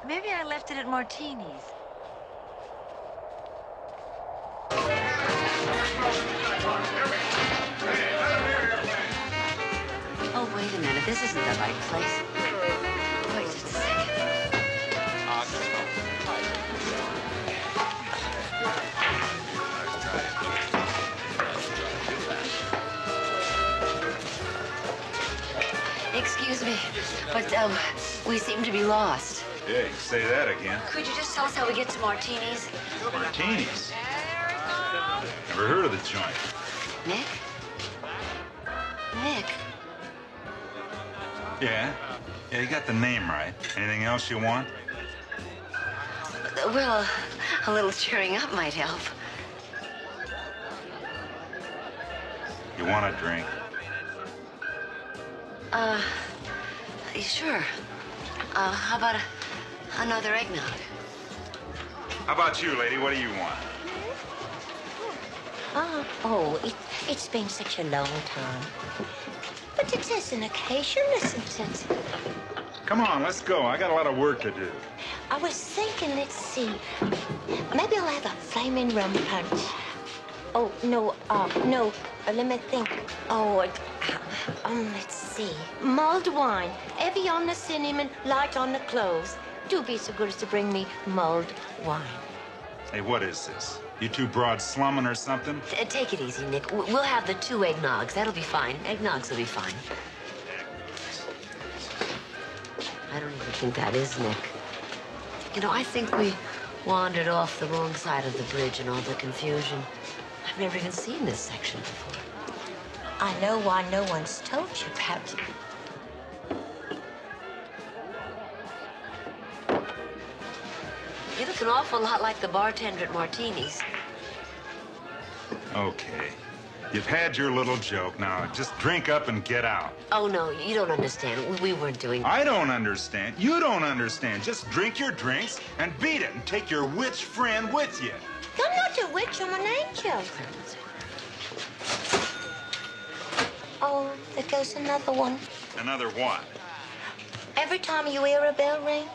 Maybe I left it at Martini's. Oh, wait a minute. This isn't the right place. Wait just a second. Excuse me, but we seem to be lost. Yeah, you can say that again. Could you just tell us how we get to Martini's? Martinis? Never heard of the joint. Nick? Nick? Yeah? Yeah, you got the name right. Anything else you want? Well, a little cheering up might help. You want a drink? Sure. How about another eggnog? How about you, lady? What do you want? It's been such a long time. But it is an occasion, isn't it? Come on, let's go. I got a lot of work to do. I was thinking, let's see. Maybe I'll have a flaming rum punch. Oh, no, let me think. Let's see. Mulled wine, heavy on the cinnamon, light on the cloves. Do be so good as to bring me mulled wine. Hey, what is this? You two broads slumming or something? Take it easy, Nick. We'll have the 2 eggnogs. That'll be fine. Eggnogs will be fine. I don't even think that is Nick. You know, I think we wandered off the wrong side of the bridge in all the confusion. I've never even seen this section before. I know why no one's told you about it. You look an awful lot like the bartender at Martini's. Okay. You've had your little joke. Now, just drink up and get out. Oh, no, you don't understand. We weren't doing... I don't understand. You don't understand. Just drink your drinks and beat it and take your witch friend with you. I'm not a witch, I'm an angel. Oh, there goes another one. Another what? Every time you hear a bell ring,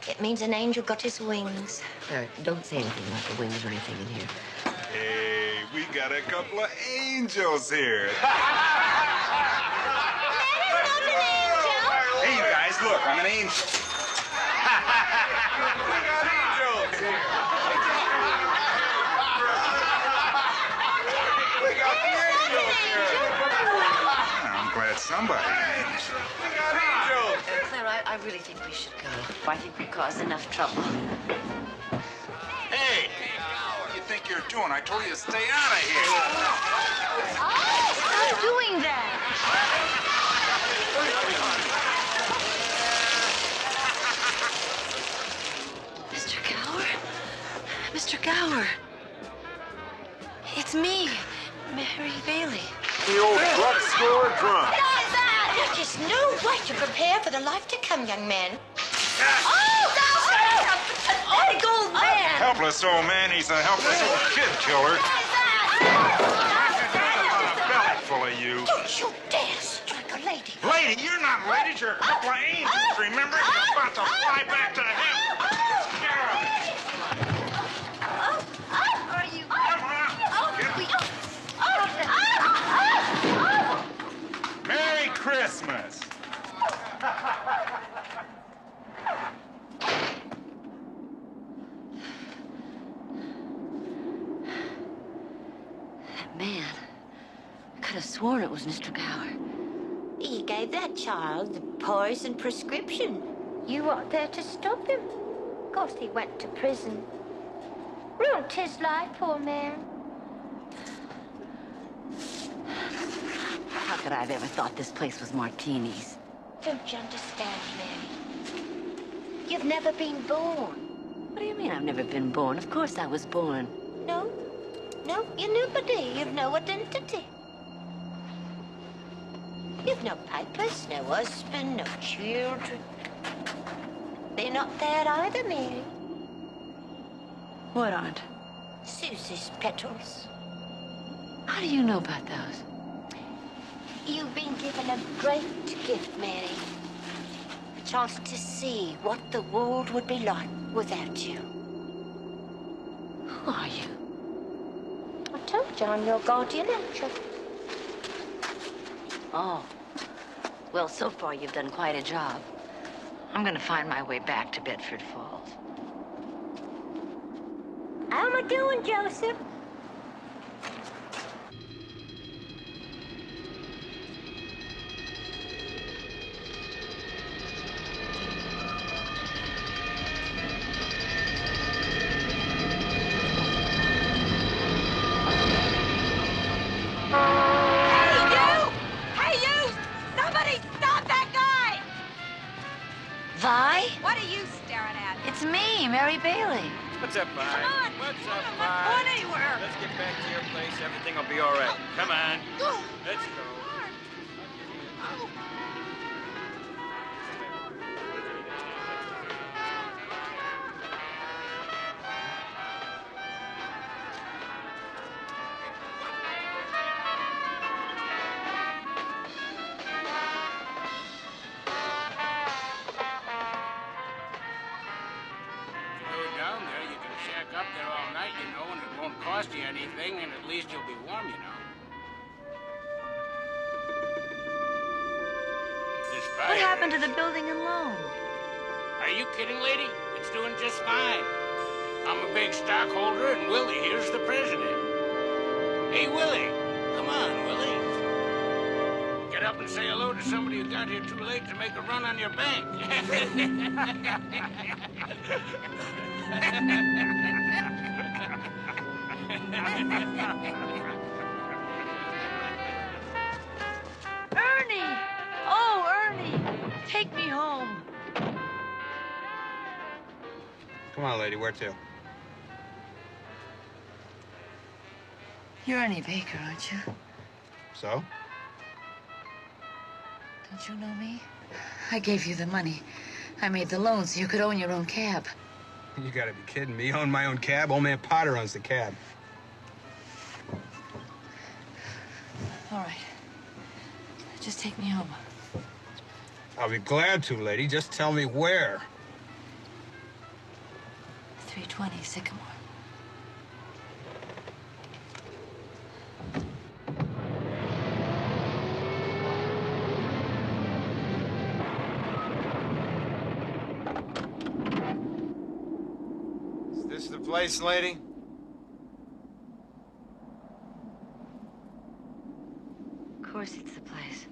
it means an angel got his wings. Don't say anything about the wings or anything in here. Hey, we got a couple of angels here. Hey, you guys, look, I'm an angel. We got angels here. We got the angels here. I'm glad somebody named. We got angels. Claire, I really think we should go. I think we caused enough trouble. Hey, what do you think you're doing? I told you to stay out of here. Stop doing that. Mr. Gower? Mr. Gower. It's me, Mary Bailey. The old drugstore drunk. Not that! There is no way to prepare for the life to come, young man. An old man! Helpless old man, he's a helpless old kid killer. A belly full of you. Don't you dare strike a lady. Lady, you're not ladies, you're a couple of angels, remember? You're about to fly back to heaven. Are you? Merry Christmas. Man, I could have sworn it was Mr. Gower. He gave that child the poison prescription. You weren't there to stop him. Of course, he went to prison. Ruined his life, poor man. How could I have ever thought this place was Martini's? Don't you understand, Mary? You've never been born. What do you mean I've never been born? Of course I was born. No, you're nobody. You've no identity. You've no papers, no husband, no children. They're not there either, Mary. What aren't? Susie's petals. How do you know about those? You've been given a great gift, Mary. A chance to see what the world would be like without you. Who are you? I told you I'm your guardian angel. Oh. Well, so far you've done quite a job. I'm gonna find my way back to Bedford Falls. How am I doing, Joseph? What are you staring at? It's me, Mary Bailey. What's up, Vi? Come on. What's Come up, on, Vi? I'm not going anywhere. Let's get back to your place. Everything will be all right. Come on. Go. Let's go. anything, and at least you'll be warm, you know. This fire What happened to is- the building and loan? Are you kidding, lady? It's doing just fine. I'm a big stockholder, and Willie here's the president. Hey, Willie. Come on, Willie. Get up and say hello to somebody who got here too late to make a run on your bank. Ernie! Oh, Ernie! Take me home. Come on, lady, where to? You're Ernie Baker, aren't you? So? Don't you know me? I gave you the money. I made the loan so you could own your own cab. You gotta be kidding me. You own my own cab? Old man Potter owns the cab. All right. Just take me home. I'll be glad to, lady. Just tell me where. 320 Sycamore. Is this the place, lady? Of course it's the place.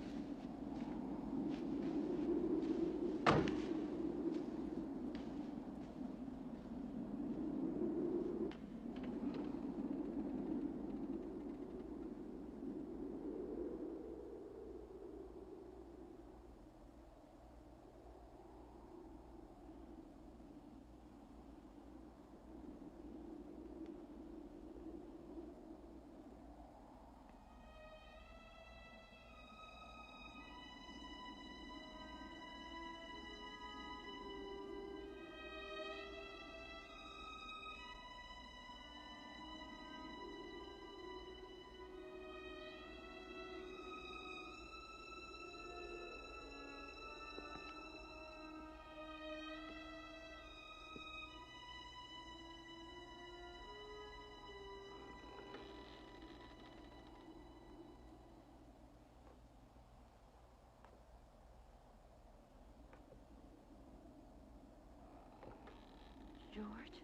George?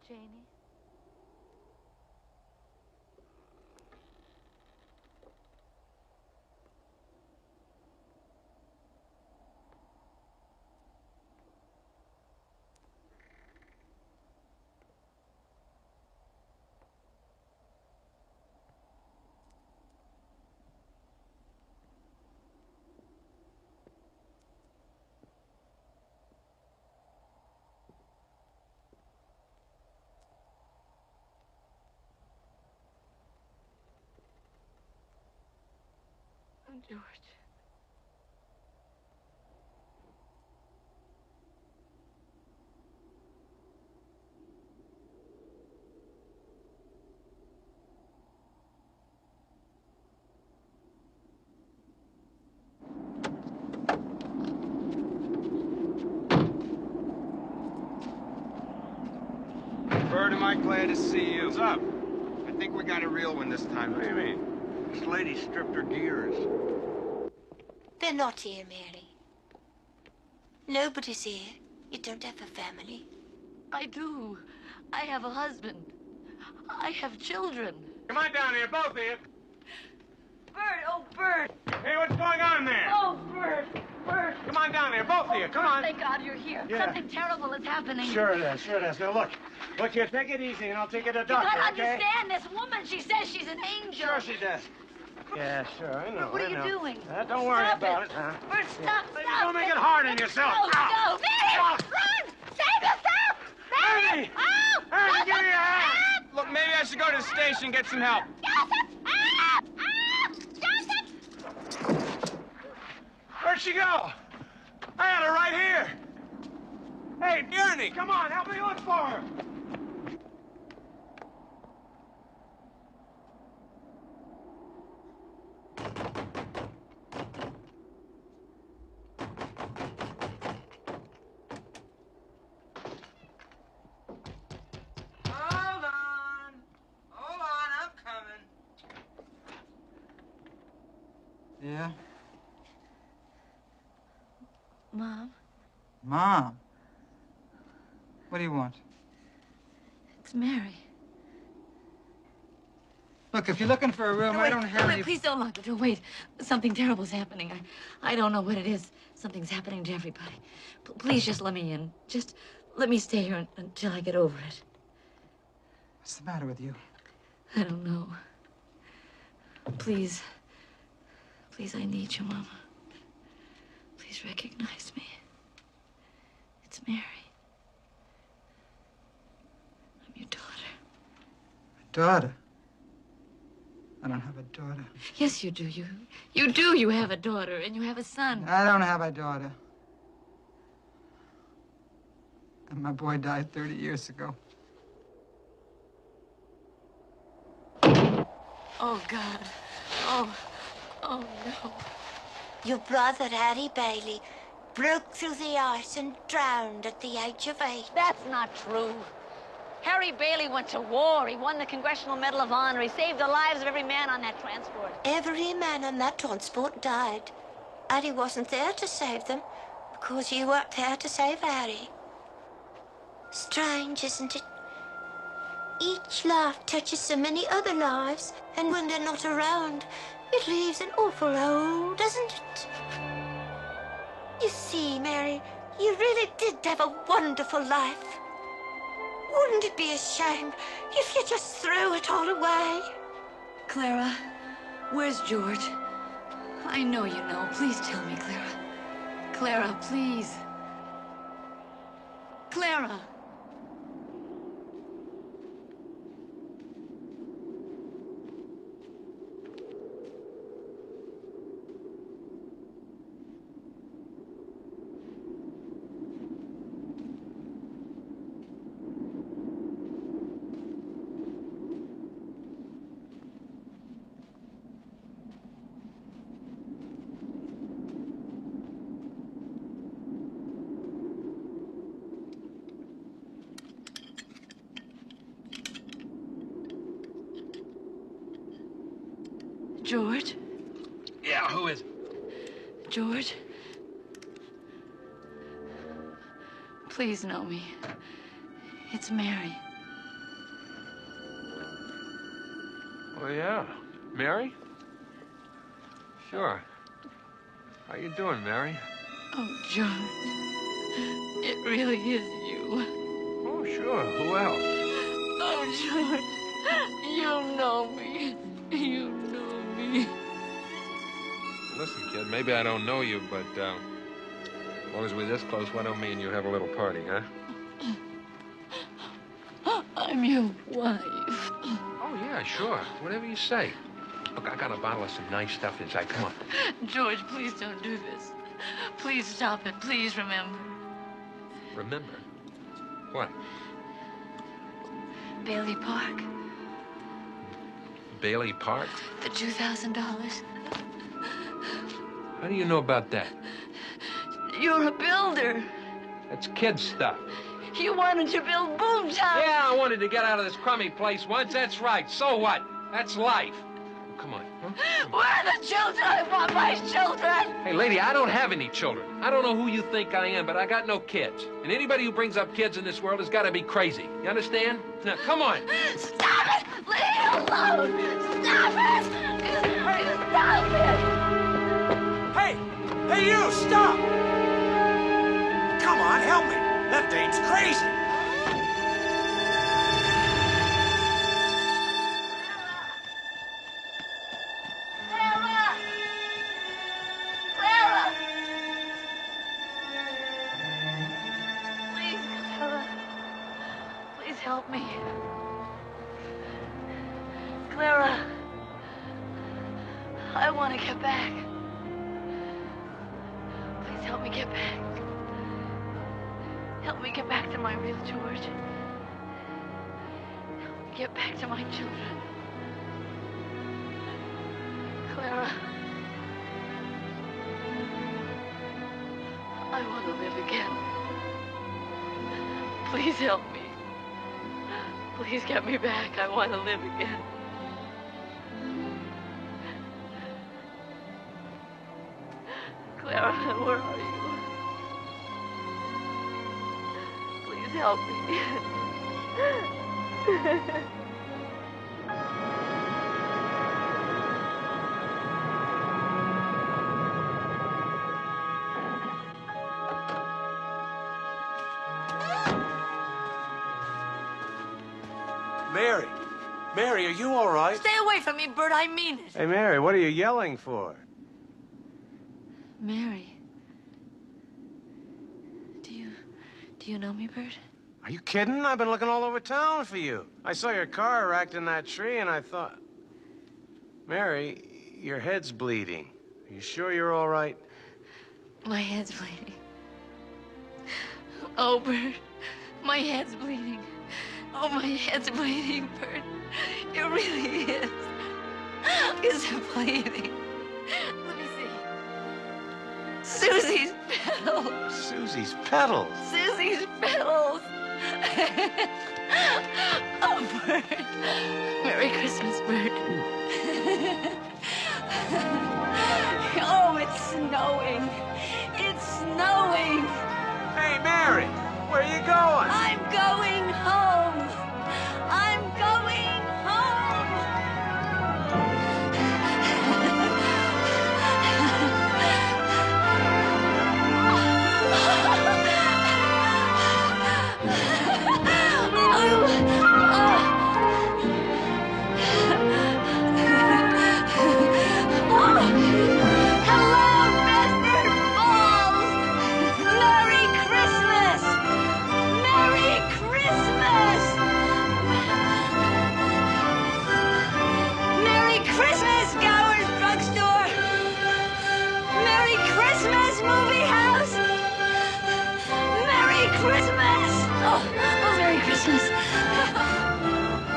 Janie? George. Bird, am I glad to see you. What's up? I think we got a real one this time. What do you mean? This lady stripped her gears. They're not here, Mary. Nobody's here. You don't have a family. I do. I have a husband. I have children. Come on down here, both of you. Bert, oh, Bert. Hey, what's going on there? Oh, Bert, Bert. Come on down here, both of you. Come on. Thank God you're here. Yeah. Something terrible is happening. Sure it is, sure it is. Now, look here, take it easy, and I'll take you to the doctor, You gotta okay? understand, this woman, she says she's an angel. Sure she does. Yeah, sure, I know. What are I you know. doing? Don't worry Stop about it. it. Bert, stop, Baby, stop. don't make it hard on yourself. No, no. Mary, run! Save yourself! Mary! Oh! Ernie, give me your hand! Look, maybe I should go to the station and get some help. Where'd she go? I had her right here. Hey, Ernie, come on, help me look for her. Yeah? Mom, Mom. What do you want? it's Mary. Look, if you're looking for a room, I don't have any... Please don't lock the door. Wait, something terrible's happening. I don't know what it is. Something's happening to everybody. Please just let me in. Just let me stay here until I get over it. What's the matter with you? I don't know. Please. Please, I need you, Mama. Please recognize me. It's Mary. I'm your daughter. Daughter? I don't have a daughter. Yes, you do. You do. You have a daughter, and you have a son. I don't have a daughter. And my boy died 30 years ago. Oh, God. Oh no. Your brother, Harry Bailey, broke through the ice and drowned at the age of 8. That's not true. Harry Bailey went to war. He won the Congressional Medal of Honor. He saved the lives of every man on that transport. Every man on that transport died. Harry wasn't there to save them, because you weren't there to save Harry. Strange, isn't it? Each life touches so many other lives, and when they're not around, it leaves an awful hole, doesn't it? You see, Mary, you really did have a wonderful life. Wouldn't it be a shame if you just threw it all away? Clara, where's George? I know you know. Please tell me, Clara. Clara, please. Clara! George? Yeah, who is it? George? Please know me. It's Mary. Oh, yeah. Mary? Sure. How you doing, Mary? Oh, George. It really is you. Oh, sure. Who else? Oh, George. You know me. You know me. Listen, kid, maybe I don't know you, but as long as we're this close, why don't me and you have a little party, huh? I'm your wife. Oh, yeah, sure. Whatever you say. Look, I got a bottle of some nice stuff inside. Come on. George, please don't do this. Please stop it. Please remember. Remember? What? Bailey Park. Bailey Park? The $2,000. How do you know about that? You're a builder. That's kid stuff. You wanted to build Boomtown. Yeah, I wanted to get out of this crummy place once. That's right. So what? That's life. Come on. Huh? Where are the children? I want my children. Hey, lady, I don't have any children. I don't know who you think I am, but I got no kids. And anybody who brings up kids in this world has got to be crazy. You understand? Now, come on. Stop it! Leave it alone! Stop it! Stop it! Hey! Hey, you! Stop! Come on, help me. That dame's crazy. Clara! Please, Clara. Please help me. Clara. I want to get back. Please help me get back. Help me get back to my real George. Help me get back to my children. Clara. I want to live again. Please help me. Please get me back. I want to live again. Clara, where are you? Please help me. Mary! Mary, are you all right? Stay away from me, Bert. I mean it. Hey, Mary, what are you yelling for? Mary. Do you know me, Bert? Are you kidding? I've been looking all over town for you. I saw your car wrecked in that tree, and I thought... Mary, your head's bleeding. Are you sure you're all right? My head's bleeding. Oh, Bert. My head's bleeding. Oh, my head's bleeding, Bert. It really is. Is it bleeding? Let me see. Susie's pedals. Susie's pedals? Susie's pedals. Oh, Bert. Merry Christmas, Bert. Oh, it's snowing. It's snowing. Hey, Mary, where are you going? I'm going home. I'm going home.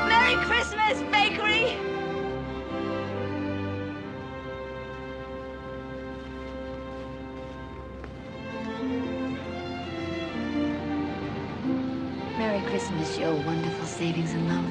Merry Christmas, bakery! Merry Christmas, your wonderful savings and love.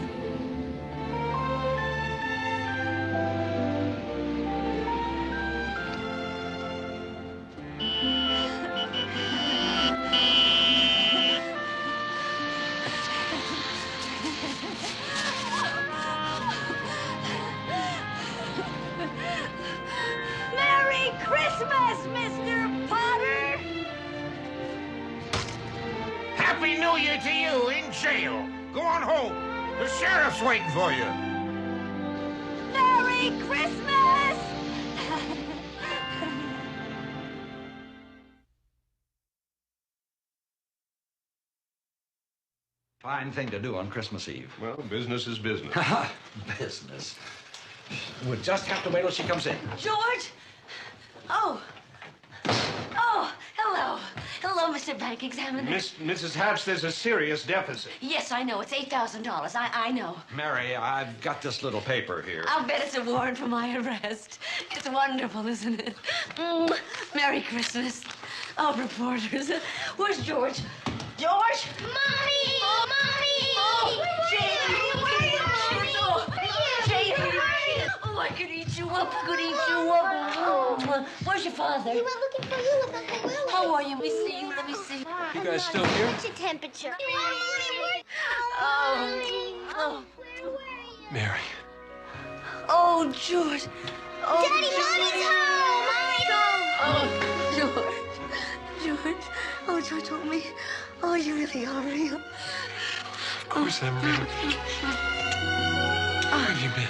Merry Christmas, Mr. Potter! Happy New Year to you in jail. Go on home. The sheriff's waiting for you. Merry Christmas! Fine thing to do on Christmas Eve. Well, business is business. Business. We'll just have to wait till she comes in. George! Oh. Oh, hello. Hello, Mr. Bank Examiner. Mrs. Hatch, there's a serious deficit. Yes, I know. It's $8,000. I know. Mary, I've got this little paper here. I'll bet it's a warrant for my arrest. It's wonderful, isn't it? Merry Christmas. Oh, reporters. Where's George? George? Mommy! Oh, Mommy! Oh, Jamie! Where are you, Mommy? Jamie! Oh, I could eat you up. I could eat you up. Oh, where's your father? He went looking for you with Uncle Willie. How are you? Let me see you. Let me see. You guys still here? What's your temperature? Oh. Mary. Oh, George. Oh, Daddy, Mommy's home! Oh, George. George. Oh, George told me. Oh, you really are real. Of course I'm real. Where have you been?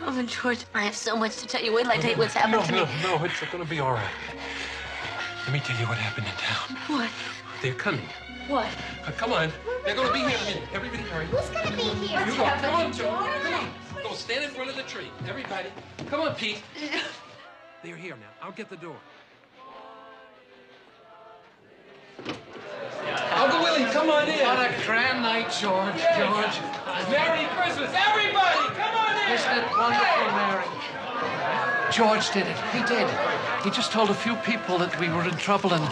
Oh, George, I have so much to tell you. Wait till I tell you what's happened to me. No, it's gonna be all right. Let me tell you what happened in town. What? They're coming. What? Come on. They're gonna be here in a minute. Everybody hurry. Who's gonna be here? You go. Come on, Joe. Come on. Go stand in front of the tree. Everybody. Come on, Pete. They're here now. I'll get the door. Uncle Willie, come on in. What a grand night, George. George. Merry Christmas, everybody! Come on in! Isn't it wonderful, Mary? George did it. He did. He just told a few people that we were in trouble, and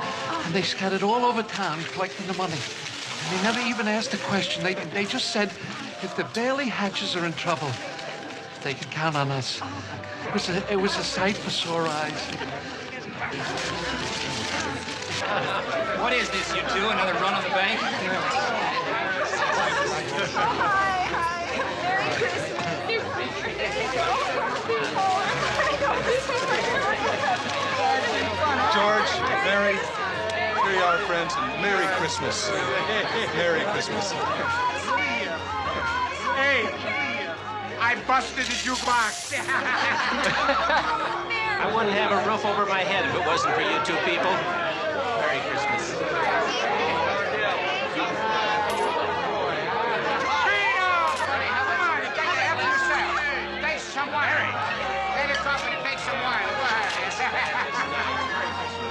they scattered all over town collecting the money. And they never even asked a question. They just said, if the Bailey Hatches are in trouble, they can count on us. It was a sight for sore eyes. What is this, you two? Another run on the bank? George, Mary, here you are, friends, and Merry Christmas. Merry Christmas. Hey, I busted the jukebox. I wouldn't have a roof over my head if it wasn't for you two people. Merry Christmas.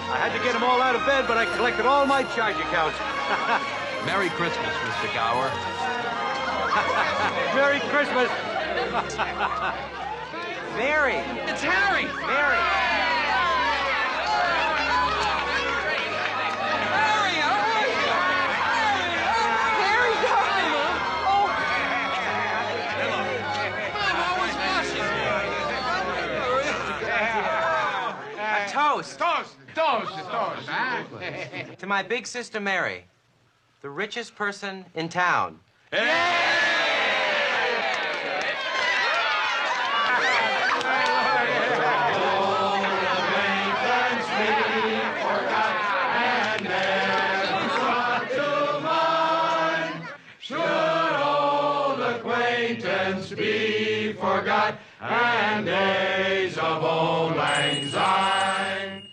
I had to get them all out of bed, but I collected all my charge accounts. Merry Christmas, Mr. Gower. Merry Christmas. Mary. It's Harry. Mary. Toast. Toast, huh? To my big sister Mary, the richest person in town. Be forgot, and days of old lang syne.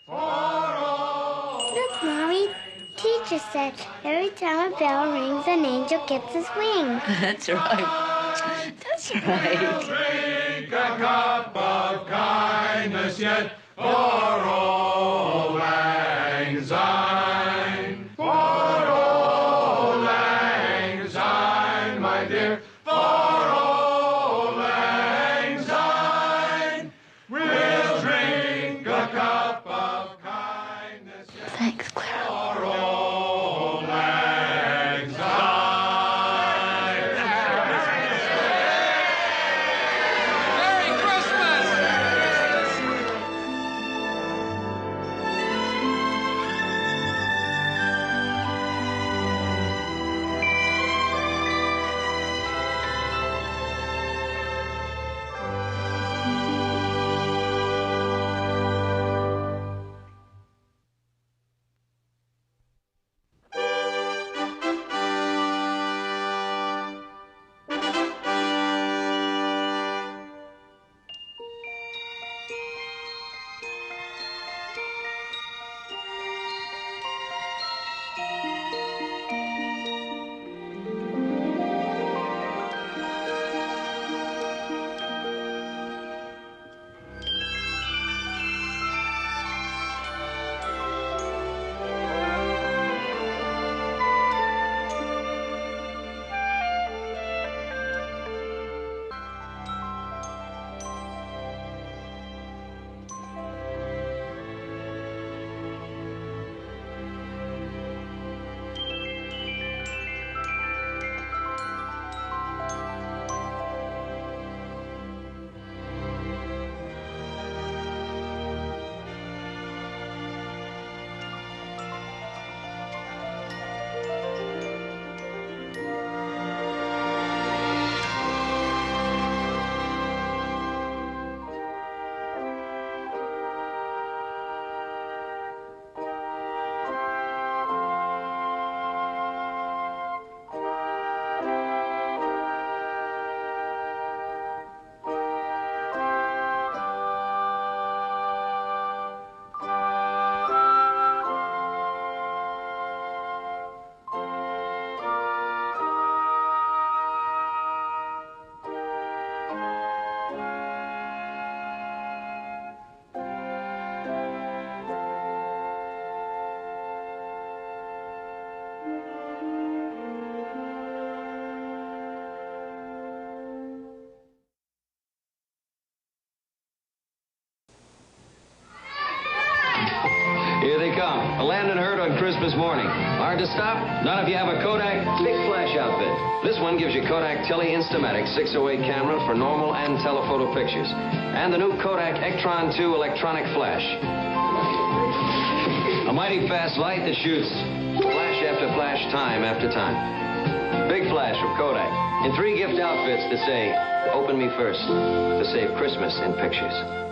Look, Mommy. Teacher said every time a bell rings, an angel gets his wings. That's right. That's right. Drink a cup of kindness yet for old lang syne. For old lang syne, my dear. For old lang syne, we'll drink a cup of kindness yet. Thanks, Clara. For old lang syne. Merry Christmas! Here they come. A landing herd on Christmas morning. Hard to stop? Not if you have a Kodak big flash outfit. This one gives you Kodak Tele Instamatic 608 camera for normal and telephoto pictures. And the new Kodak Ektron 2 electronic flash. A mighty fast light that shoots flash after flash, time after time. Big flash from Kodak. In 3 gift outfits that say, open me first, to save Christmas in pictures.